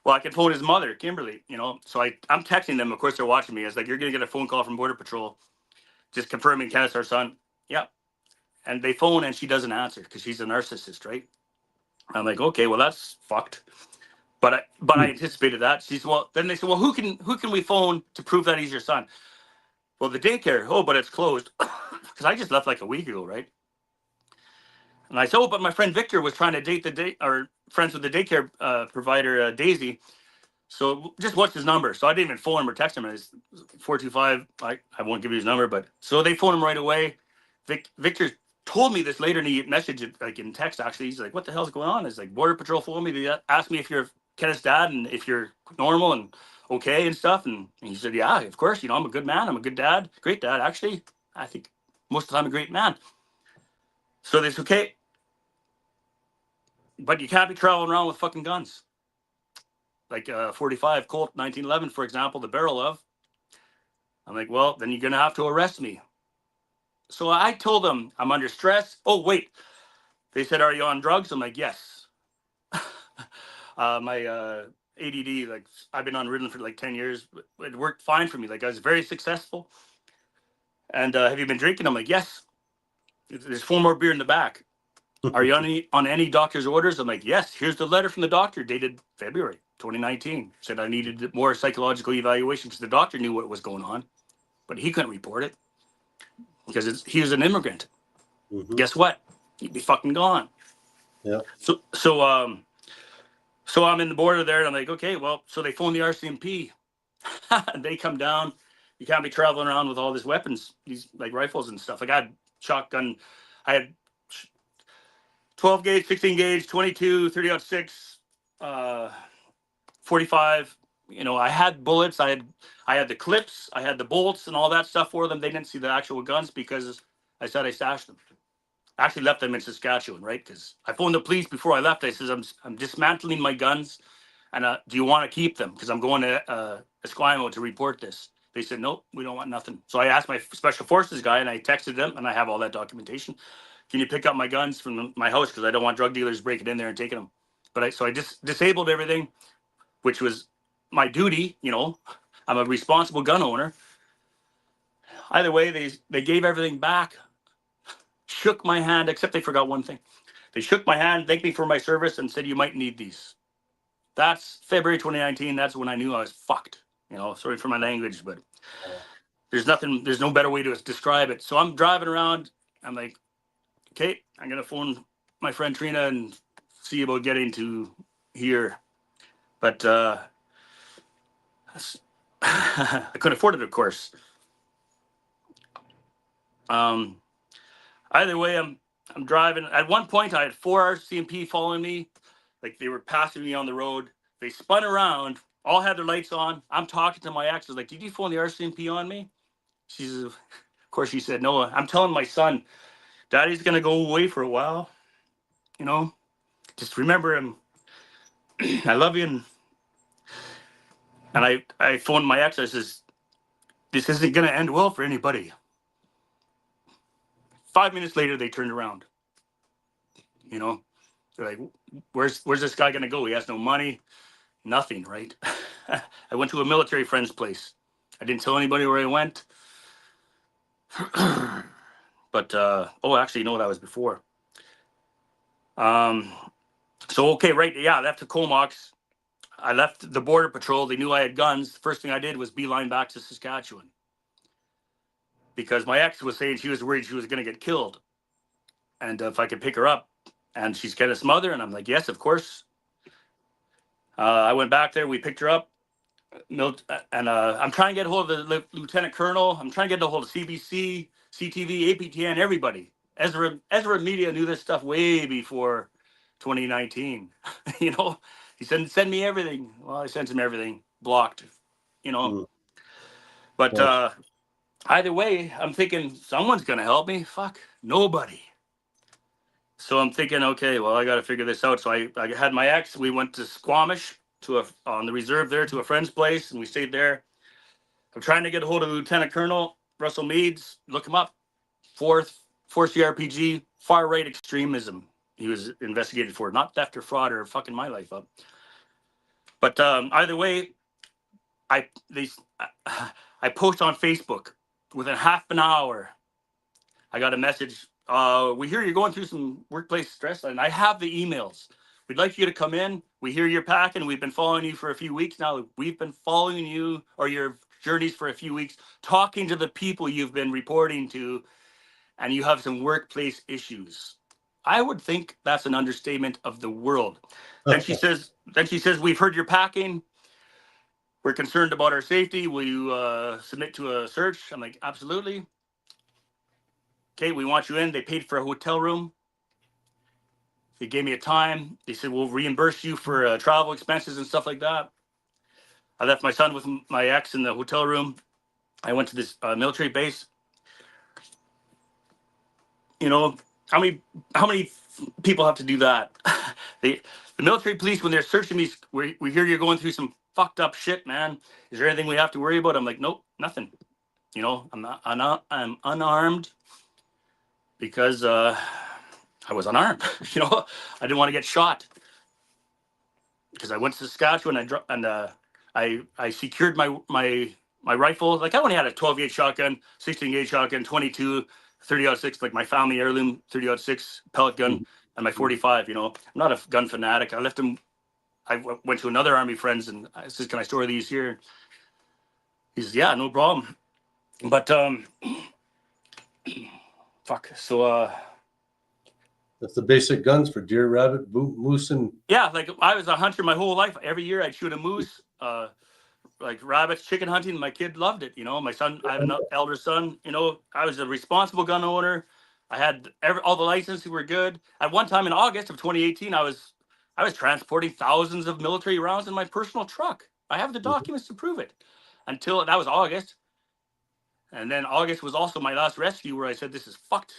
well, I can phone his mother, Kimberly, So I'm texting them. Of course, they're watching me. I was like, you're going to get a phone call from Border Patrol just confirming Kenneth's our son. Yeah. And they phone and she doesn't answer because she's a narcissist, right? I'm like, okay, well, that's fucked. But I anticipated that. She said, well, then they said, well, who can we phone to prove that he's your son? Well, the daycare. Oh, but it's closed. Because I just left like a week ago, right? And I said, oh, but my friend Victor was trying to date or friends with the daycare provider, Daisy. So just what's his number? So I didn't even phone him or text him. It's 425. I won't give you his number, but so they phoned him right away. Victor told me this later, and he messaged it like in text. Actually, he's like, "What the hell's going on?" It's like Border Patrol phoned me. They asked me if you're Kenneth's dad and if you're normal and okay and stuff. And he said, "Yeah, of course. I'm a good man. I'm a good dad. Great dad, actually. I think most of the time a great man." So they said, "Okay, but you can't be traveling around with fucking guns." Like 45 Colt 1911, for example, the barrel of. I'm like, well, then you're going to have to arrest me. So I told them I'm under stress. Oh, wait. They said, are you on drugs? I'm like, yes. My ADD, like I've been on Ritalin for like 10 years. It worked fine for me. Like I was very successful. And have you been drinking? I'm like, yes. There's 4 more beer in the back. Are you on any doctor's orders? I'm like, yes. Here's the letter from the doctor dated February 2019. Said I needed more psychological evaluation because the doctor knew what was going on, but he couldn't report it because he was an immigrant. Mhm. Guess what? He'd be fucking gone. Yeah. So I'm in the border there, and I'm like, okay, well, so they phone the RCMP, and they come down. You can't be traveling around with all these weapons, these like rifles and stuff. Like I had shotgun, I had 12 gauge, 16 gauge, 22, 30-06, 45. I had bullets. I had the clips. I had the bolts and all that stuff for them. They didn't see the actual guns because I said I stashed them. I actually left them in Saskatchewan, right? Because I phoned the police before I left. I says I'm dismantling my guns, and do you want to keep them? Because I'm going to Esquimalt to report this. They said nope, we don't want nothing. So I asked my special forces guy, and I texted them, and I have all that documentation. Can you pick up my guns from my house because I don't want drug dealers breaking in there and taking them. But I just disabled everything, which was my duty. I'm a responsible gun owner. Either way, they gave everything back, shook my hand, except they forgot one thing. They shook my hand, thanked me for my service, and said, you might need these. That's February 2019. That's when I knew I was fucked. Sorry for my language, but there's no better way to describe it. So I'm driving around. I'm like, okay, I'm going to phone my friend Trina and see about getting to here. But I couldn't afford it, of course. Either way, I'm driving. At one point, I had 4 RCMP following me. Like they were passing me on the road. They spun around, all had their lights on. I'm talking to my ex. I was like, did you phone the RCMP on me? Of course, she said, no, I'm telling my son, Daddy's going to go away for a while. You know, just remember him. I love you. And I phoned my ex. I says, this isn't going to end well for anybody. 5 minutes later, they turned around. You know, they're like, where's this guy going to go? He has no money, nothing, right? I went to a military friend's place. I didn't tell anybody where I went. But, actually, you know what, that was before. So, okay, right, yeah, I left the Comox. I left the border patrol. They knew I had guns. The first thing I did was beeline back to Saskatchewan. Because my ex was saying she was worried she was going to get killed. And if I could pick her up. And she's Kenneth's mother. And I'm like, yes, of course. I went back there. We picked her up. And I'm trying to get a hold of the lieutenant colonel. I'm trying to get a hold of CBC, CTV, APTN, everybody. Ezra Media knew this stuff way before 2019. You know, he said, send me everything. Well, I sent him everything blocked, you know. But either way, I'm thinking someone's going to help me. Fuck, nobody. So I'm thinking, okay, well, I got to figure this out. So I had my ex. We went to Squamish on the reserve there to a friend's place, and we stayed there. I'm trying to get a hold of Lieutenant Colonel Russell Meads. Look him up. 4th CRPG, far right extremism. He was investigated for, not theft or fraud or fucking my life up. But either way, I post on Facebook. Within half an hour, I got a message. We hear you're going through some workplace stress, and I have the emails. We'd like you to come in. We hear you're packing. We've been following you for a few weeks now. We've been following you or your journeys for a few weeks, talking to the people you've been reporting to, and you have some workplace issues. I would think that's an understatement of the world. Then she says, we've heard you're packing. We're concerned about our safety. Will you submit to a search? I'm like, absolutely. Okay, we want you in. They paid for a hotel room. They gave me a time. They said, we'll reimburse you for travel expenses and stuff like that. I left my son with my ex in the hotel room. I went to this military base. You know, how many people have to do that? The military police, when they're searching these, we hear you're going through some fucked up shit, man. Is there anything we have to worry about? I'm like, nope, nothing. You know, I'm unarmed because I was unarmed. You know, I didn't want to get shot because I went to Saskatchewan and I secured my rifle. Like I only had a 12-gauge shotgun, 16-gauge shotgun, 22, 30-06, like my family heirloom 30-06 pellet gun, and my 45. You know, I'm not a gun fanatic. I left them. I went to another army friends and I said, "Can I store these here?" He says, "Yeah, no problem." But fuck. So That's the basic guns for deer, rabbit, moose, and yeah, like I was a hunter my whole life. Every year I'd shoot a moose. Like rabbits, chicken hunting. My kid loved it. You know, my son, I have an elder son. You know, I was a responsible gun owner. I had all the licenses were good. At one time in August of 2018, I was transporting thousands of military rounds in my personal truck. I have the documents to prove it. Until that was August, and then August was also my last rescue where I said this is fucked.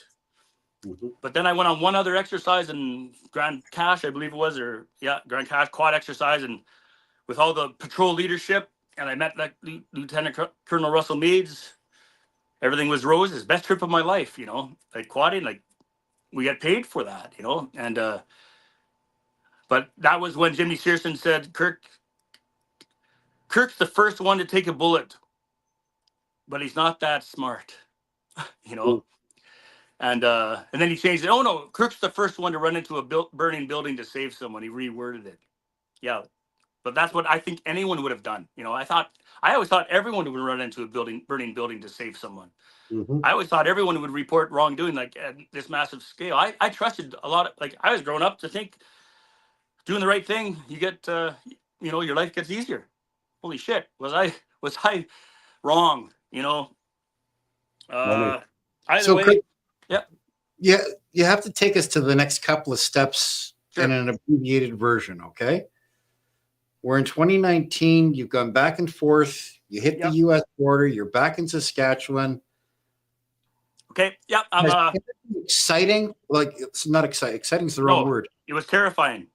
But then I went on one other exercise in Grand Cache, I believe it was, Grand Cache quad exercise, and with all the patrol leadership. And I met that Lieutenant Colonel Russell Meads. Everything was roses. Best trip of my life, you know. Like quadding, like we get paid for that, you know. And but that was when Jimmy Searson said, Kirk's the first one to take a bullet, but he's not that smart, you know. And then he changed it. Oh no, Kirk's the first one to run into a burning building to save someone. He reworded it. Yeah. But that's what I think anyone would have done. You know, I always thought everyone would run into a burning building to save someone. I always thought everyone would report wrongdoing like at this massive scale. I trusted a lot of, like, I was growing up to think doing the right thing, you get, you know, your life gets easier. Holy shit. Was I wrong? You know, either So, way. Chris, Yeah. You have to take us to the next couple of steps Sure. in an abbreviated version, okay? We're in 2019. You've gone back and forth. You hit the Yep. U.S. border. You're back in Saskatchewan. Okay. Yeah. I'm. Has it been exciting. Like, it's not exciting. Exciting is the wrong No, word. it was terrifying.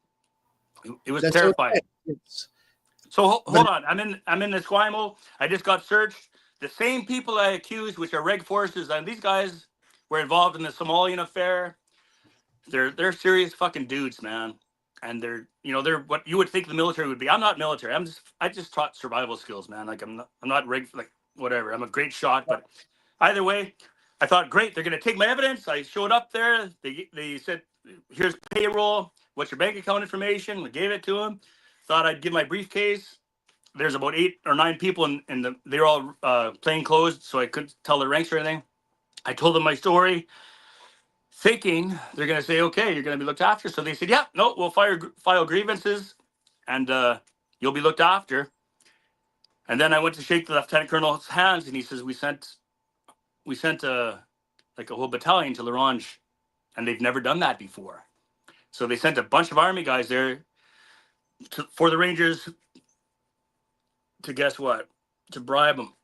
It was That's terrifying. okay. It's, So but hold on. I'm in the Esquimalt. I just got searched. The same people I accused, which are reg forces, and these guys were involved in the Somalian affair. They're serious fucking dudes, man. And they're what you would think the military would be. I'm not military. I just taught survival skills, man. Like I'm not reg, like whatever. I'm a great shot, but either way, I thought great. They're gonna take my evidence. I showed up there. They said, here's payroll. What's your bank account information? We gave it to them. Thought I'd give my briefcase. There's about 8 or 9 people in the. They're all plain clothes, so I couldn't tell their ranks or anything. I told them my story, thinking they're going to say, okay, you're going to be looked after. So they said, yeah, no, we'll file grievances and you'll be looked after. And then I went to shake the lieutenant colonel's hands and he says, we sent like a whole battalion to Larange and they've never done that before. So they sent a bunch of army guys there for the Rangers to guess what? To bribe them.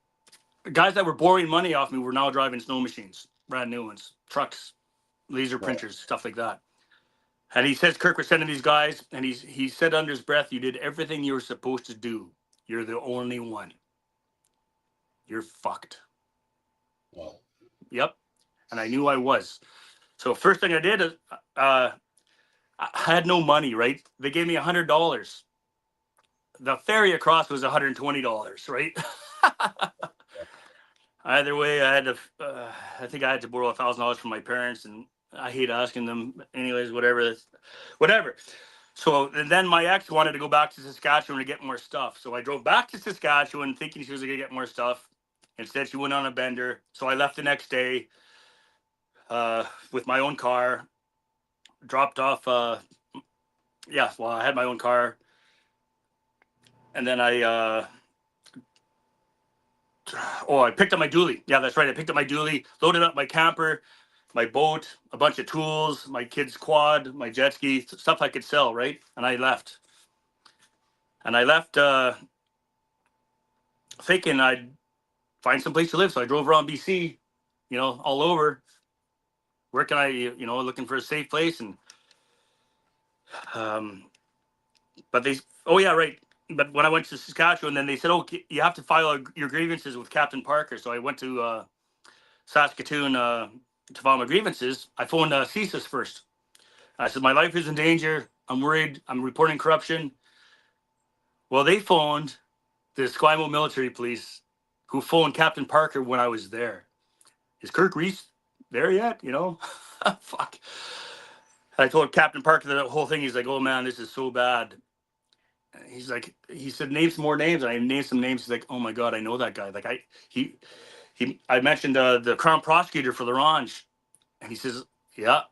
The guys that were borrowing money off me were now driving snow machines, brand new ones, trucks, laser printers, stuff like that. And he says Kirk was sending these guys, and he said under his breath, "You did everything you were supposed to do. You're the only one. You're fucked." well, Yep. And I knew I was. So first thing I did is I had no money. Right? They gave me $100. The ferry across was $120. Right? Either way, I had to. I think I had to borrow $1,000 from my parents, and I hate asking them. Anyways, whatever. So and then my ex wanted to go back to Saskatchewan to get more stuff. So I drove back to Saskatchewan thinking she was gonna get more stuff. Instead, she went on a bender. So I left the next day with my own car. Dropped off. Yeah, well, I had my own car, and then I picked up my dually. Yeah, that's right. I picked up my dually, loaded up my camper, my boat, a bunch of tools, my kid's quad, my jet ski, stuff I could sell, right? And I left. And I left thinking I'd find some place to live. So I drove around BC, all over. Where can I, looking for a safe place? And, but oh yeah, right. But when I went to Saskatchewan, then they said, oh, you have to file your grievances with Captain Parker. So I went to Saskatoon to file my grievances. I phoned CSIS first. I said, my life is in danger. I'm worried. I'm reporting corruption. Well, they phoned the Esquimalt military police, who phoned Captain Parker when I was there. Is Kirk Riese there yet? Fuck. I told Captain Parker the whole thing. He's like, oh man, this is so bad. He said, name some more names. And I named some names. He's like, oh my God, I know that guy. Like I mentioned the Crown prosecutor for Larange. And he says, yeah,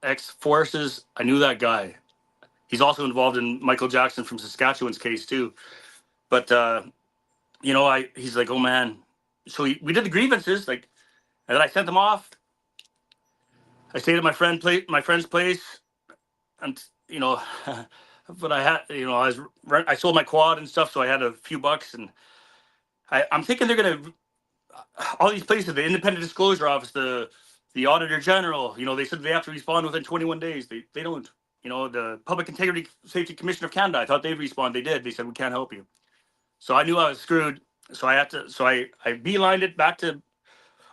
ex-forces. I knew that guy. He's also involved in Michael Jackson from Saskatchewan's case too. But, he's like, oh man. So we did the grievances, and then I sent them off. I stayed at my friend's place, and but I had, I sold my quad and stuff, so I had a few bucks, and I'm thinking they're gonna all these places, the Independent Disclosure Office, the Auditor General, they said they have to respond within 21 days. They don't. The Public Integrity Safety Commission of Canada, I thought they'd respond. They did. They said we can't help you. So I knew I was screwed. So I beelined it back to.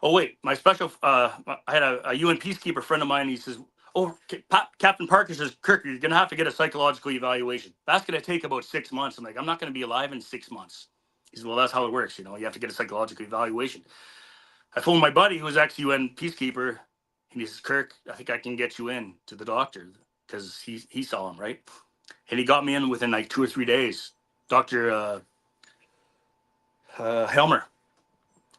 Oh wait, my special. I had a UN peacekeeper friend of mine. He says, "Oh, Captain Parker says, Kirk, you're gonna have to get a psychological evaluation. That's gonna take about 6 months." I'm like, I'm not gonna be alive in 6 months. He says, well, that's how it works. You have to get a psychological evaluation. I phoned my buddy who was ex-UN peacekeeper, and he says, Kirk, I think I can get you in to the doctor because he saw him, right? And he got me in within like 2 or 3 days. Dr. Helmer.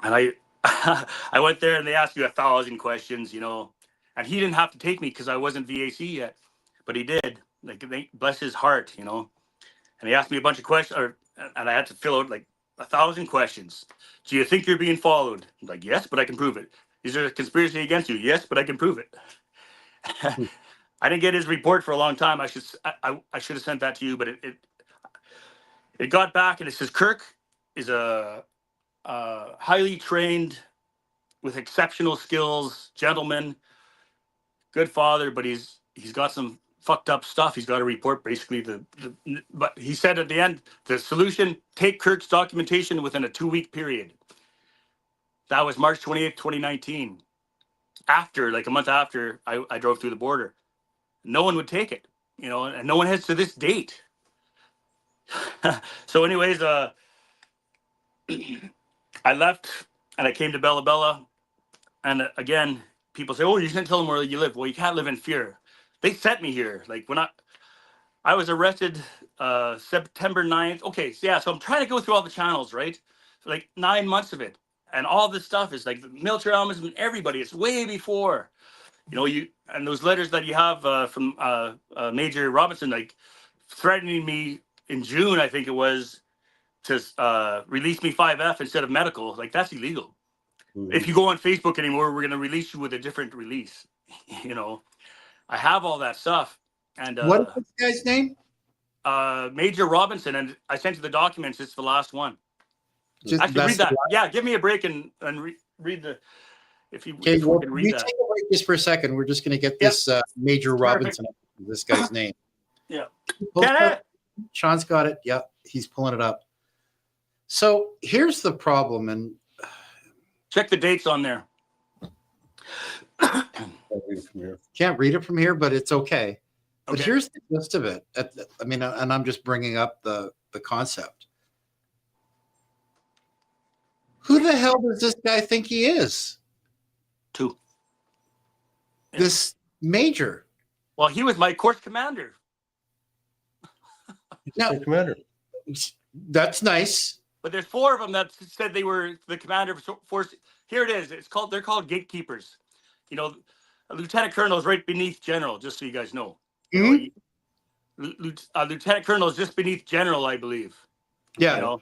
And I went there and they asked you 1,000 questions, and he didn't have to take me because I wasn't VAC yet, but he did. Bless his heart, And he asked me a bunch of questions, and I had to fill out like 1,000 questions. Do you think you're being followed? I'm like, yes, but I can prove it. Is there a conspiracy against you? Yes, but I can prove it. I didn't get his report for a long time. I should have sent that to you, but it got back and it says Kirk is a highly trained with exceptional skills gentleman, good father, but he's got some fucked up stuff he's got to report. Basically, but he said at the end, the solution: take Kirk's documentation within a 2-week period. That was March 28th, 2019. After, like a month after, I drove through the border. No one would take it, and no one has to this date. So, anyways, I left and I came to Bella Bella, and again, people say, "Oh, you can't tell them where you live." Well, you can't live in fear. They sent me here. Like when I was arrested September 9th. Okay, so yeah, so I'm trying to go through all the channels, right? Like 9 months of it. And all this stuff is like the military ombudsman, everybody. It's way before, you and those letters that you have from Major Robinson, like threatening me in June, I think it was, to release me 5F instead of medical. Like that's illegal. If you go on Facebook anymore, we're going to release you with a different release. I have all that stuff. And What is this guy's name? Major Robinson, and I sent you the documents. It's the last one. Just Actually, read that. Yeah, give me a break and read the. If you, Okay, if well, we can can read you that. take a break just for a second? We're just going to get this Major Robinson, this guy's name. Yeah. Can it? Sean's got it. Yeah, he's pulling it up. So here's the problem, and Check the dates on there. can't read it from here, but it's okay. But Okay. here's the gist of it. I mean, and I'm just bringing up the concept. Who the hell does this guy think he is? 2. This major. Well, he was my course commander. Now, Commander. that's nice. But there's 4 of them that said they were the commander of force. Here it is. They're called gatekeepers. A lieutenant colonel is right beneath general, just so you guys know. Lieutenant colonel is just beneath general, I believe. Yeah.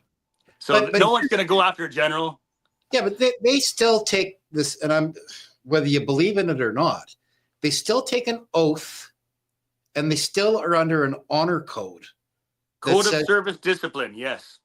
So But no one's going to go after a general. Yeah, but they still take this, and whether you believe in it or not, they still take an oath, and they still are under an honor code. Code of service discipline, yes.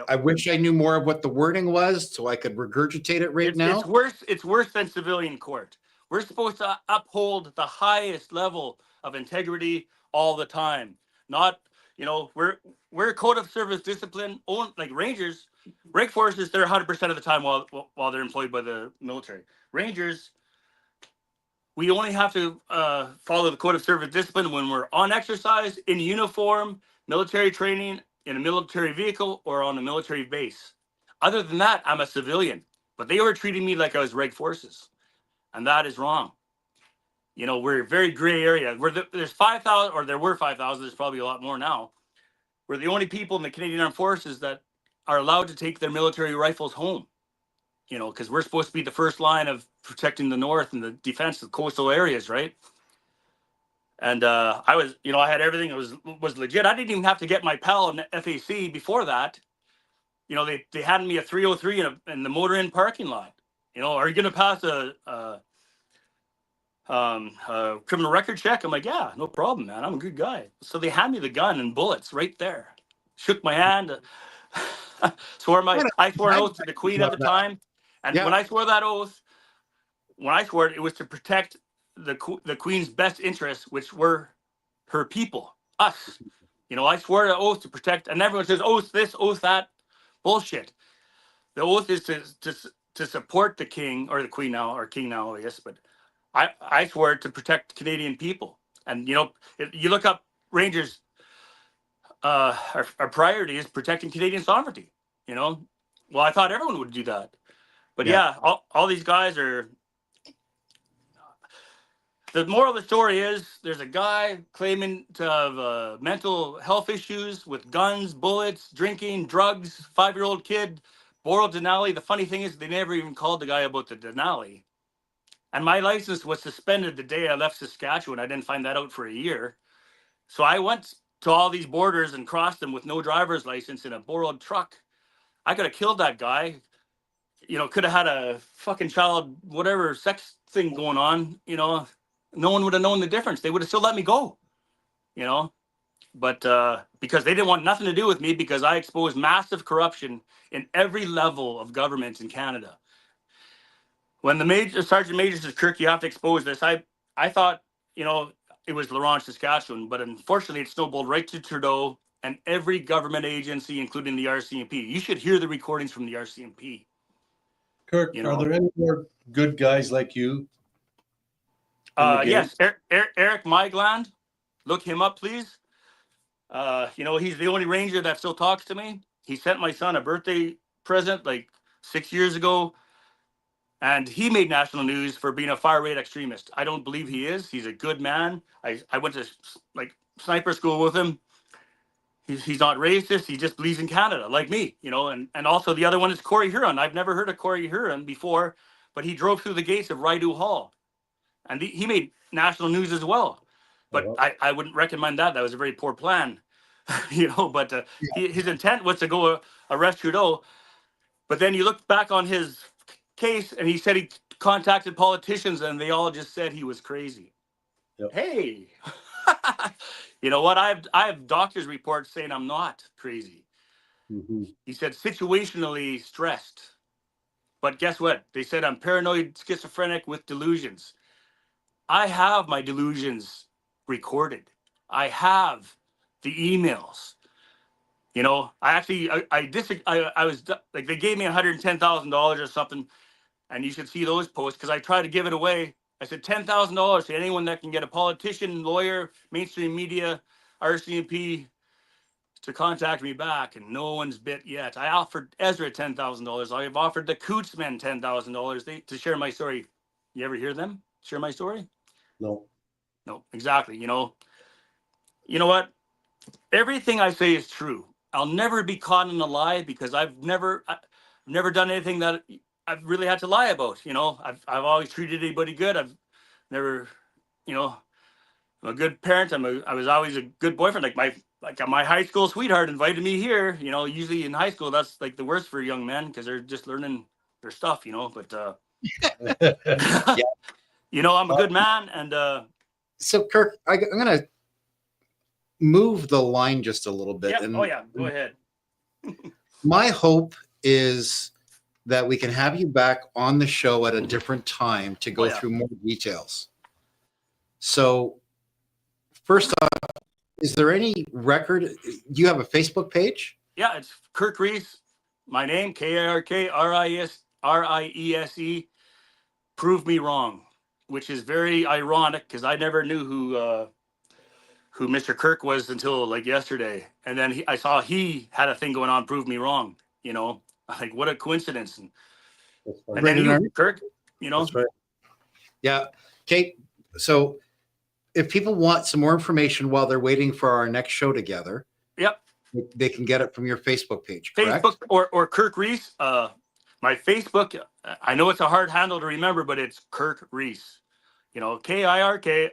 I wish I knew more of what the wording was so I could regurgitate it now. It's worse than civilian court. We're supposed to uphold the highest level of integrity all the time. Not, we're code of service discipline, like Rangers, rank forces, they're 100% of the time while they're employed by the military. Rangers, we only have to follow the code of service discipline when we're on exercise, in uniform, military training, in a military vehicle, or on a military base. Other than that, I'm a civilian. But they were treating me like I was reg forces. And that is wrong. We're a very gray area. There's 5,000, or there were 5,000, there's probably a lot more now. We're the only people in the Canadian Armed Forces that are allowed to take their military rifles home. Because we're supposed to be the first line of protecting the North and the defense of coastal areas, right? And I was, I had everything. It was legit. I didn't even have to get my PAL in FAC before that. They handed me a 303 in the motor inn parking lot. Are you going to pass a criminal record check? I'm like, yeah, no problem, man. I'm a good guy. So they hand me the gun and bullets right there. Shook my hand. I swore an oath to the Queen at the time. And when I swore that oath, it was to protect the Queen's best interests, which were her people, us. I swore an oath to protect, and everyone says oath this, oath that. Bullshit. The oath is to support the king or the Queen now, or king now, I guess. But I swore to protect Canadian people. And if you look up Rangers, our priority is protecting Canadian sovereignty. Well, I thought everyone would do that. But yeah, all these guys are. The moral of the story is there's a guy claiming to have mental health issues with guns, bullets, drinking, drugs, 5-year-old kid, borrowed Denali. The funny thing is they never even called the guy about the Denali. And my license was suspended the day I left Saskatchewan. I didn't find that out for a year. So I went to all these borders and crossed them with no driver's license in a borrowed truck. I could have killed that guy. Could have had a fucking child, whatever sex thing going on, No one would have known the difference. They would have still let me go, but because they didn't want nothing to do with me because I exposed massive corruption in every level of government in Canada. When the sergeant major says, Kirk, you have to expose this, I thought, it was Laurent, Saskatchewan, but unfortunately it snowballed right to Trudeau and every government agency, including the RCMP. You should hear the recordings from the RCMP. Kirk, are there any more good guys like you? Yes, Eric Mygland. Look him up, please. He's the only ranger that still talks to me. He sent my son a birthday present like 6 years ago, and he made national news for being a far-right extremist. I don't believe he is. He's a good man. I went to sniper school with him. He's not racist. He just believes in Canada, like me, and also the other one is Corey Huron. I've never heard of Corey Huron before, but he drove through the gates of Rideau Hall, and he made national news as well. But I wouldn't recommend that. That was a very poor plan, but his intent was to go arrest Trudeau. But then you look back on his case and he said he contacted politicians and they all just said he was crazy. Yep. Hey, you know what? I have doctor's reports saying I'm not crazy. Mm-hmm. He said situationally stressed. But guess what? They said I'm paranoid schizophrenic with delusions. I have my delusions recorded. I have the emails. I was like, they gave me $110,000 or something, and you should see those posts because I tried to give it away. I said $10,000 to anyone that can get a politician, lawyer, mainstream media, RCMP to contact me back, and no one's bit yet. I offered Ezra $10,000. I've offered the Coots men $10,000 to share my story. You ever hear them share my story? No, exactly. You know what? Everything I say is true. I'll never be caught in a lie because I've never done anything that I've really had to lie about. I've always treated anybody good. I've never, I'm a good parent. I was always a good boyfriend. Like my high school sweetheart invited me here. Usually in high school that's like the worst for young men because they're just learning their stuff. But yeah. I'm a good man. And so Kirk, I'm gonna move the line just a little bit. Yeah. And Go ahead. my hope is that we can have you back on the show at a different time to go through more details. So first off, is there any record? Do you have a Facebook page? Yeah, it's Kirk Riese. My name, KirkRiese. Prove me wrong, which is very ironic because I never knew who Mr. Kirk was until like yesterday. And then I saw he had a thing going on, prove me wrong, like what a coincidence. And then you, Kirk, That's right. Yeah. Kate, so if people want some more information while they're waiting for our next show together, yep, they can get it from your Facebook page, correct? Facebook or Kirk Riese. My Facebook, I know it's a hard handle to remember, but it's Kirk Riese. KirkRiese.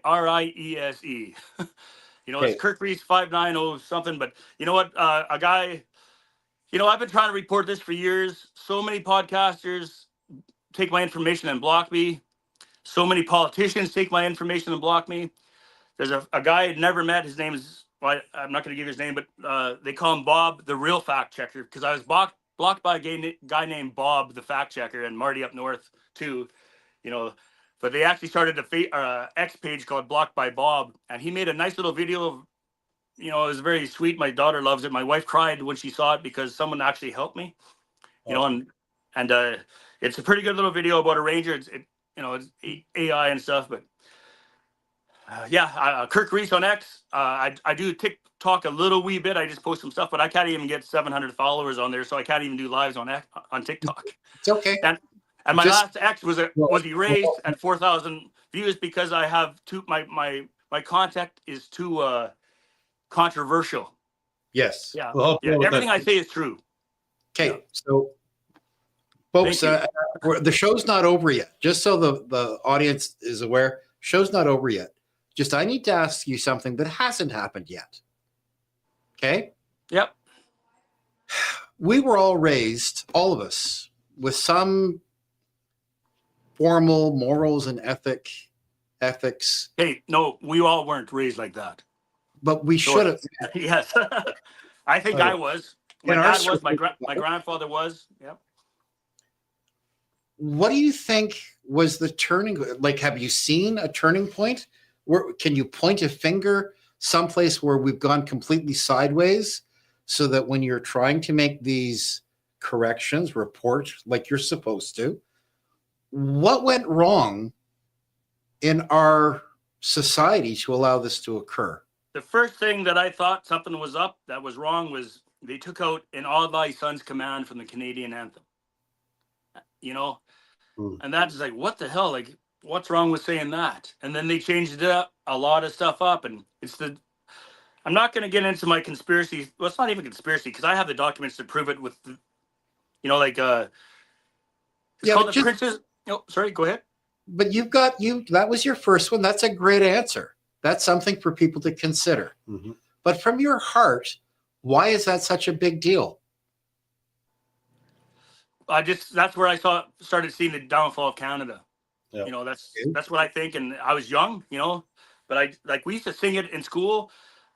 It's Kirk Riese 590 something. But you know what? A guy, I've been trying to report this for years. So many podcasters take my information and block me. So many politicians take my information and block me. There's a guy I'd never met. His name is, well, I'm not going to give his name, but they call him Bob, the real fact checker, because I was blocked by a guy named Bob, the fact checker, and Marty up north too, But they actually started a X page called Blocked by Bob, and he made a nice little video of, it was very sweet. My daughter loves it. My wife cried when she saw it because someone actually helped me, and it's a pretty good little video about a ranger. It's AI and stuff, but Kirk Riese on X. I do TikTok a little wee bit. I just post some stuff, but I can't even get 700 followers on there, so I can't even do lives on TikTok. It's okay. And my last X was erased at 4,000 views because I have my content is too controversial. Yes. Yeah. Everything I say is true. Okay. So, folks, the show's not over yet. Just so the audience is aware, show's not over yet. Just I need to ask you something that hasn't happened yet. Okay? Yep. We were all raised, all of us, with some formal morals and ethics. Hey, no, we all weren't raised like that. but we So, should have. yes. I think I was. My In our dad was. My circle- grandfather was. Yep. What do you think was the turning? Like, have you seen a turning point? Where can you point a finger someplace where we've gone completely sideways, so that when you're trying to make these corrections, report like you're supposed to, what went wrong in our society to allow this to occur? The first thing that I thought something was up, that was wrong, was they took out "In All Thy Sons" command from the Canadian anthem. And that's like, what the hell? Like, what's wrong with saying that? And then they changed it up, a lot of stuff up, and I'm not going to get into my conspiracy. Well, it's not even conspiracy, because I have the documents to prove it with, it's called the Princess. Oh, sorry, go ahead. But that was your first one. That's a great answer. That's something for people to consider. Mm-hmm. But from your heart, why is that such a big deal? That's where I started seeing the downfall of Canada. Yeah. That's what I think. And I was young, but we used to sing it in school,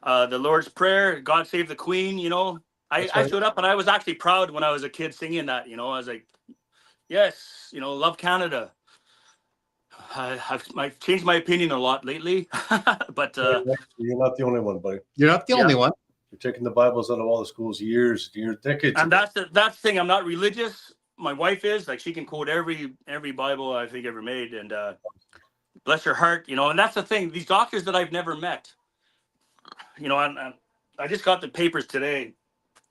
the Lord's Prayer, God Save the Queen. I stood up and I was actually proud when I was a kid singing that. I was like, yes, love Canada. I've changed my opinion a lot lately, but you're not the only one, buddy. You're not the only one. You're taking the Bibles out of all the schools decades. And that's the thing. I'm not religious. My wife is, like, she can quote every Bible I think ever made, and bless her heart, and that's the thing. These doctors that I've never met, and I just got the papers today.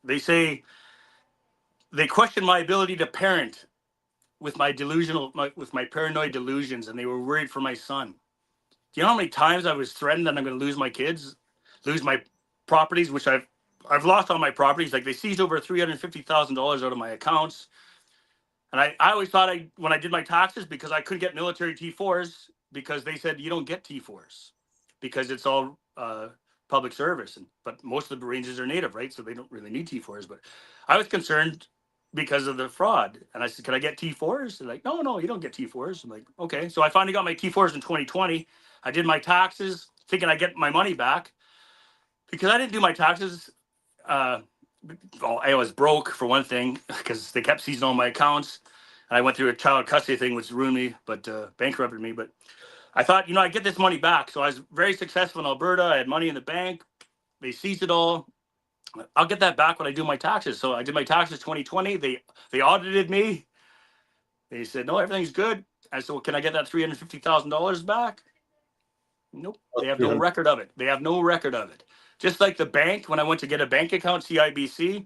They say they question my ability to parent with my paranoid delusions, and they were worried for my son. Do you know how many times I was threatened that I'm going to lose my kids, lose my properties, which I've lost all my properties. Like, they seized over $350,000 out of my accounts. And I always thought when I did my taxes, because I couldn't get military T4s, because they said you don't get T4s because it's all public service. But most of the Rangers are Native, right? So they don't really need T4s. But I was concerned because of the fraud. And I said, can I get T4s? They're like, no, you don't get T4s. I'm like, okay. So I finally got my T4s in 2020. I did my taxes thinking I'd get my money back, because I didn't do my taxes. I was broke, for one thing, because they kept seizing all my accounts. And I went through a child custody thing, which ruined me, but bankrupted me. But I thought, I'd get this money back. So I was very successful in Alberta. I had money in the bank. They seized it all. I'll get that back when I do my taxes. So I did my taxes 2020. They audited me. They said, no, everything's good. I said, well, can I get that $350,000 back? Nope. They have no record of it. Just like the bank, when I went to get a bank account, CIBC,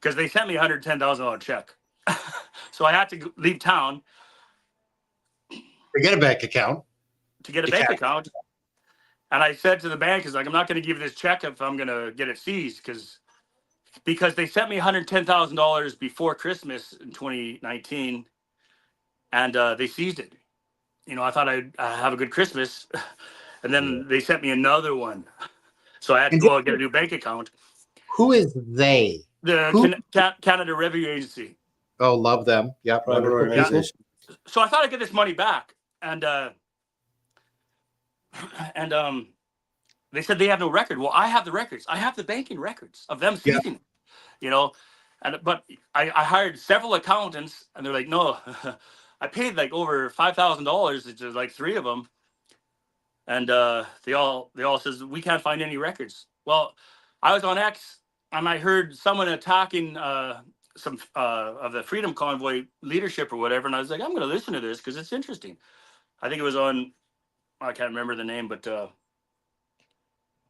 because they sent me a $110,000 check. So I had to leave town To get a bank account. And I said to the bank, I'm not going to give you this check if I'm going to get it seized, because they sent me $110,000 before Christmas in 2019, and they seized it. I thought I'd have a good Christmas, and then they sent me another one. So I had to go out and get a new bank account. Who is they? The Canada Revenue Agency. Oh, love them. Yeah. Private organization. So I thought I'd get this money back. And they said they have no record. Well, I have the records. I have the banking records of them seizing it, but I hired several accountants, and they're like, no, I paid like over $5,000 to like three of them. And they all says, we can't find any records. Well, I was on X, and I heard someone attacking some of the Freedom Convoy leadership or whatever. And I was like, I'm going to listen to this because it's interesting. I think it was on, I can't remember the name, but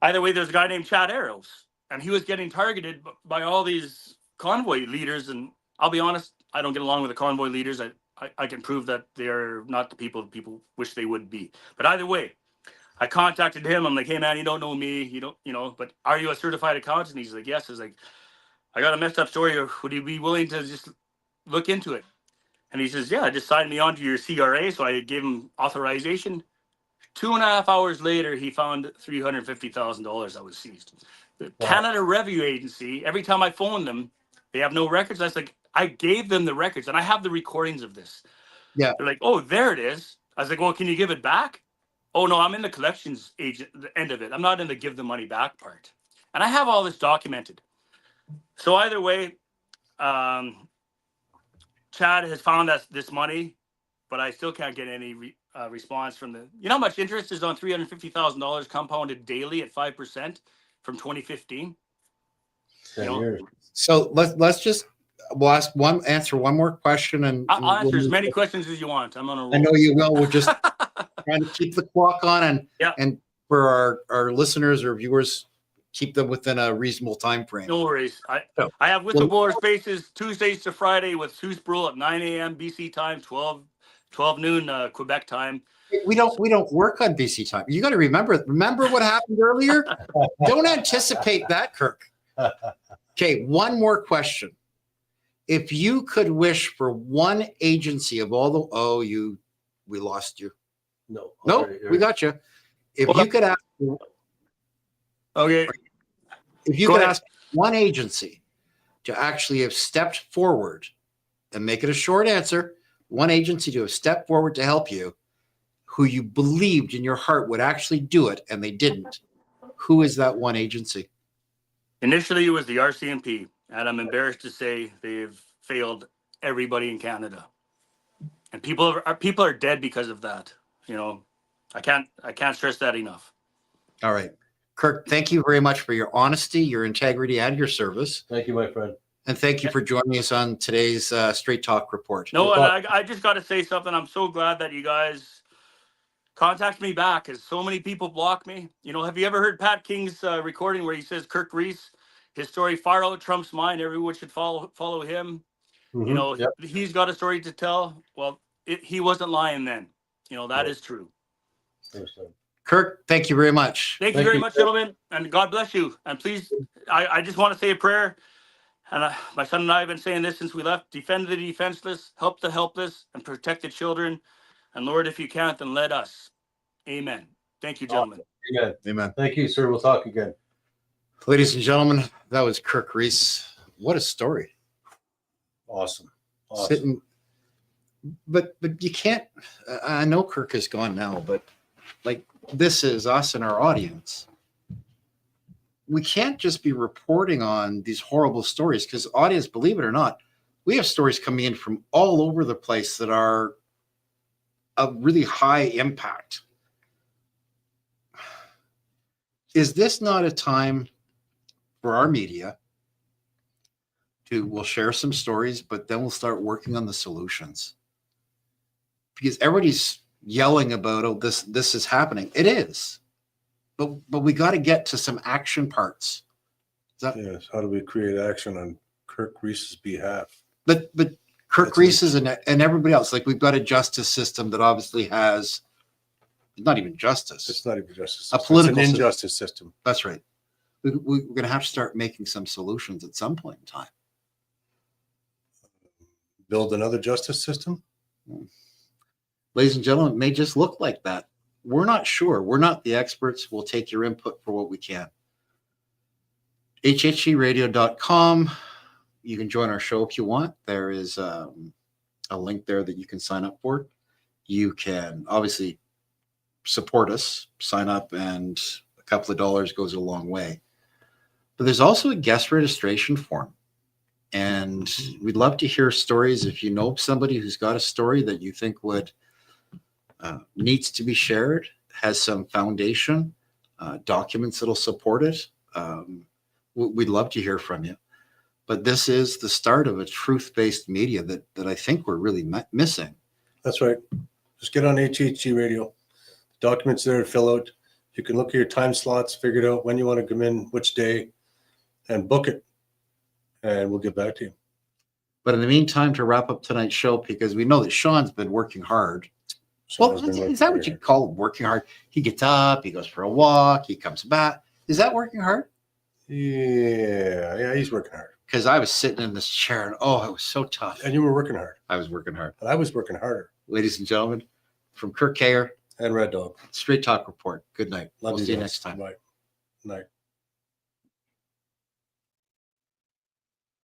either way, there's a guy named Chad Arrows, and he was getting targeted by all these convoy leaders. And I'll be honest, I don't get along with the convoy leaders. I can prove that they're not the people wish they would be. But either way, I contacted him. I'm like, hey man, you don't know me. You don't, but are you a certified accountant? And he's like, yes. I was like, I got a messed up story. Would you be willing to just look into it? And he says, yeah, just sign me on to your CRA. So I gave him authorization. 2.5 hours later, he found $350,000 that was seized. The Canada Revenue Agency, every time I phoned them, they have no records. I was like, I gave them the records, and I have the recordings of this. Yeah. They're like, oh, there it is. I was like, well, can you give it back? Oh no, I'm in the collections agent, the end of it. I'm not in the give the money back part. And I have all this documented. So either way, Chad has found us this money, but I still can't get any response from the. You know how much interest is on $350,000 compounded daily at 5% from 2015? 10 You know, years. So we'll answer one more question, and I'll answer as many questions as you want. I'm on a roll. I know you will. We're just trying to keep the clock on, Yeah. and for our listeners or viewers, keep them within a reasonable time frame. No worries. So, I have whistleblower spaces Tuesdays to Friday with Sue Sproul at 9 a.m. BC time, 12 noon Quebec time. We don't work on BC time. You got to remember what happened earlier. Don't anticipate that, Kirk. Okay, one more question. If you could wish for one agency of all the we lost you. No. Nope, we got you. If you could ask, Okay. if you Go could ahead. ask one agency to actually have stepped forward, and make it a short answer, one agency to have stepped forward to help you, who you believed in your heart would actually do it, and they didn't. Who is that one agency? Initially, it was the RCMP, and I'm embarrassed to say they've failed everybody in Canada, and people are dead because of that. You know, I can't stress that enough. All right. Kirk, thank you very much for your honesty, your integrity, and your service. Thank you, my friend. And thank you for joining us on today's Straight Talk Report. No, and I just got to say something. I'm so glad that you guys contact me back, because so many people block me. You know, have you ever heard Pat King's recording where he says Kirk Riese, his story far out trumps mine, everyone should follow him? You know, Yep. he's got a story to tell. Well, he wasn't lying then. You know, that is true. Kirk, thank you very much. Thank you very much, gentlemen, and God bless you. And please, I just want to say a prayer. And my son and I have been saying this since we left: defend the defenseless, help the helpless, and protect the children. And Lord, if you can't, then let us. Amen. Thank you, gentlemen. Amen. Amen. Thank you, sir. We'll talk again. Ladies and gentlemen, that was Kirk Riese. What a story. Awesome. Sitting, but you can't. I know Kirk is gone now, but like, this is us and our audience. We can't just be reporting on these horrible stories, because audience, believe it or not, we have stories coming in from all over the place that are of really high impact. Is this not a time for our media we'll share some stories, but then we'll start working on the solutions? Because everybody's yelling about, oh, this is happening. It is. But we got to get to some action parts. Yes. How do we create action on Kirk Riese's behalf? But Kirk Riese and everybody else, like, we've got a justice system that obviously has not even justice. It's not even justice. A political it's an injustice system. That's right. We're going to have to start making some solutions at some point in time. Build another justice system? Ladies and gentlemen, it may just look like that. We're not sure. We're not the experts. We'll take your input for what we can. HHGRadio.com. You can join our show if you want. There is a link there that you can sign up for. You can obviously support us, sign up, and a couple of dollars goes a long way. But there's also a guest registration form. And we'd love to hear stories. If you know somebody who's got a story that you think would needs to be shared, has some foundation, documents that'll support it, we'd love to hear from you. But this is the start of a truth-based media that I think we're really missing. That's right. Just get on HHG Radio. Documents there to fill out. You can look at your time slots, figure it out when you want to come in, which day, and book it. And we'll get back to you. But in the meantime, to wrap up tonight's show, because we know that Sean's been working hard. Sean's Well, been working is that what you call working hard? He gets up, he goes for a walk, he comes back. Is that working hard? Yeah, he's working hard. Because I was sitting in this chair and it was so tough. And you were working hard. I was working hard. And I was working harder. Ladies and gentlemen, from Kirk Kayer And Red Dog. Straight Talk Report. Good night. Love We'll you see you guys. next time. Bye. Night.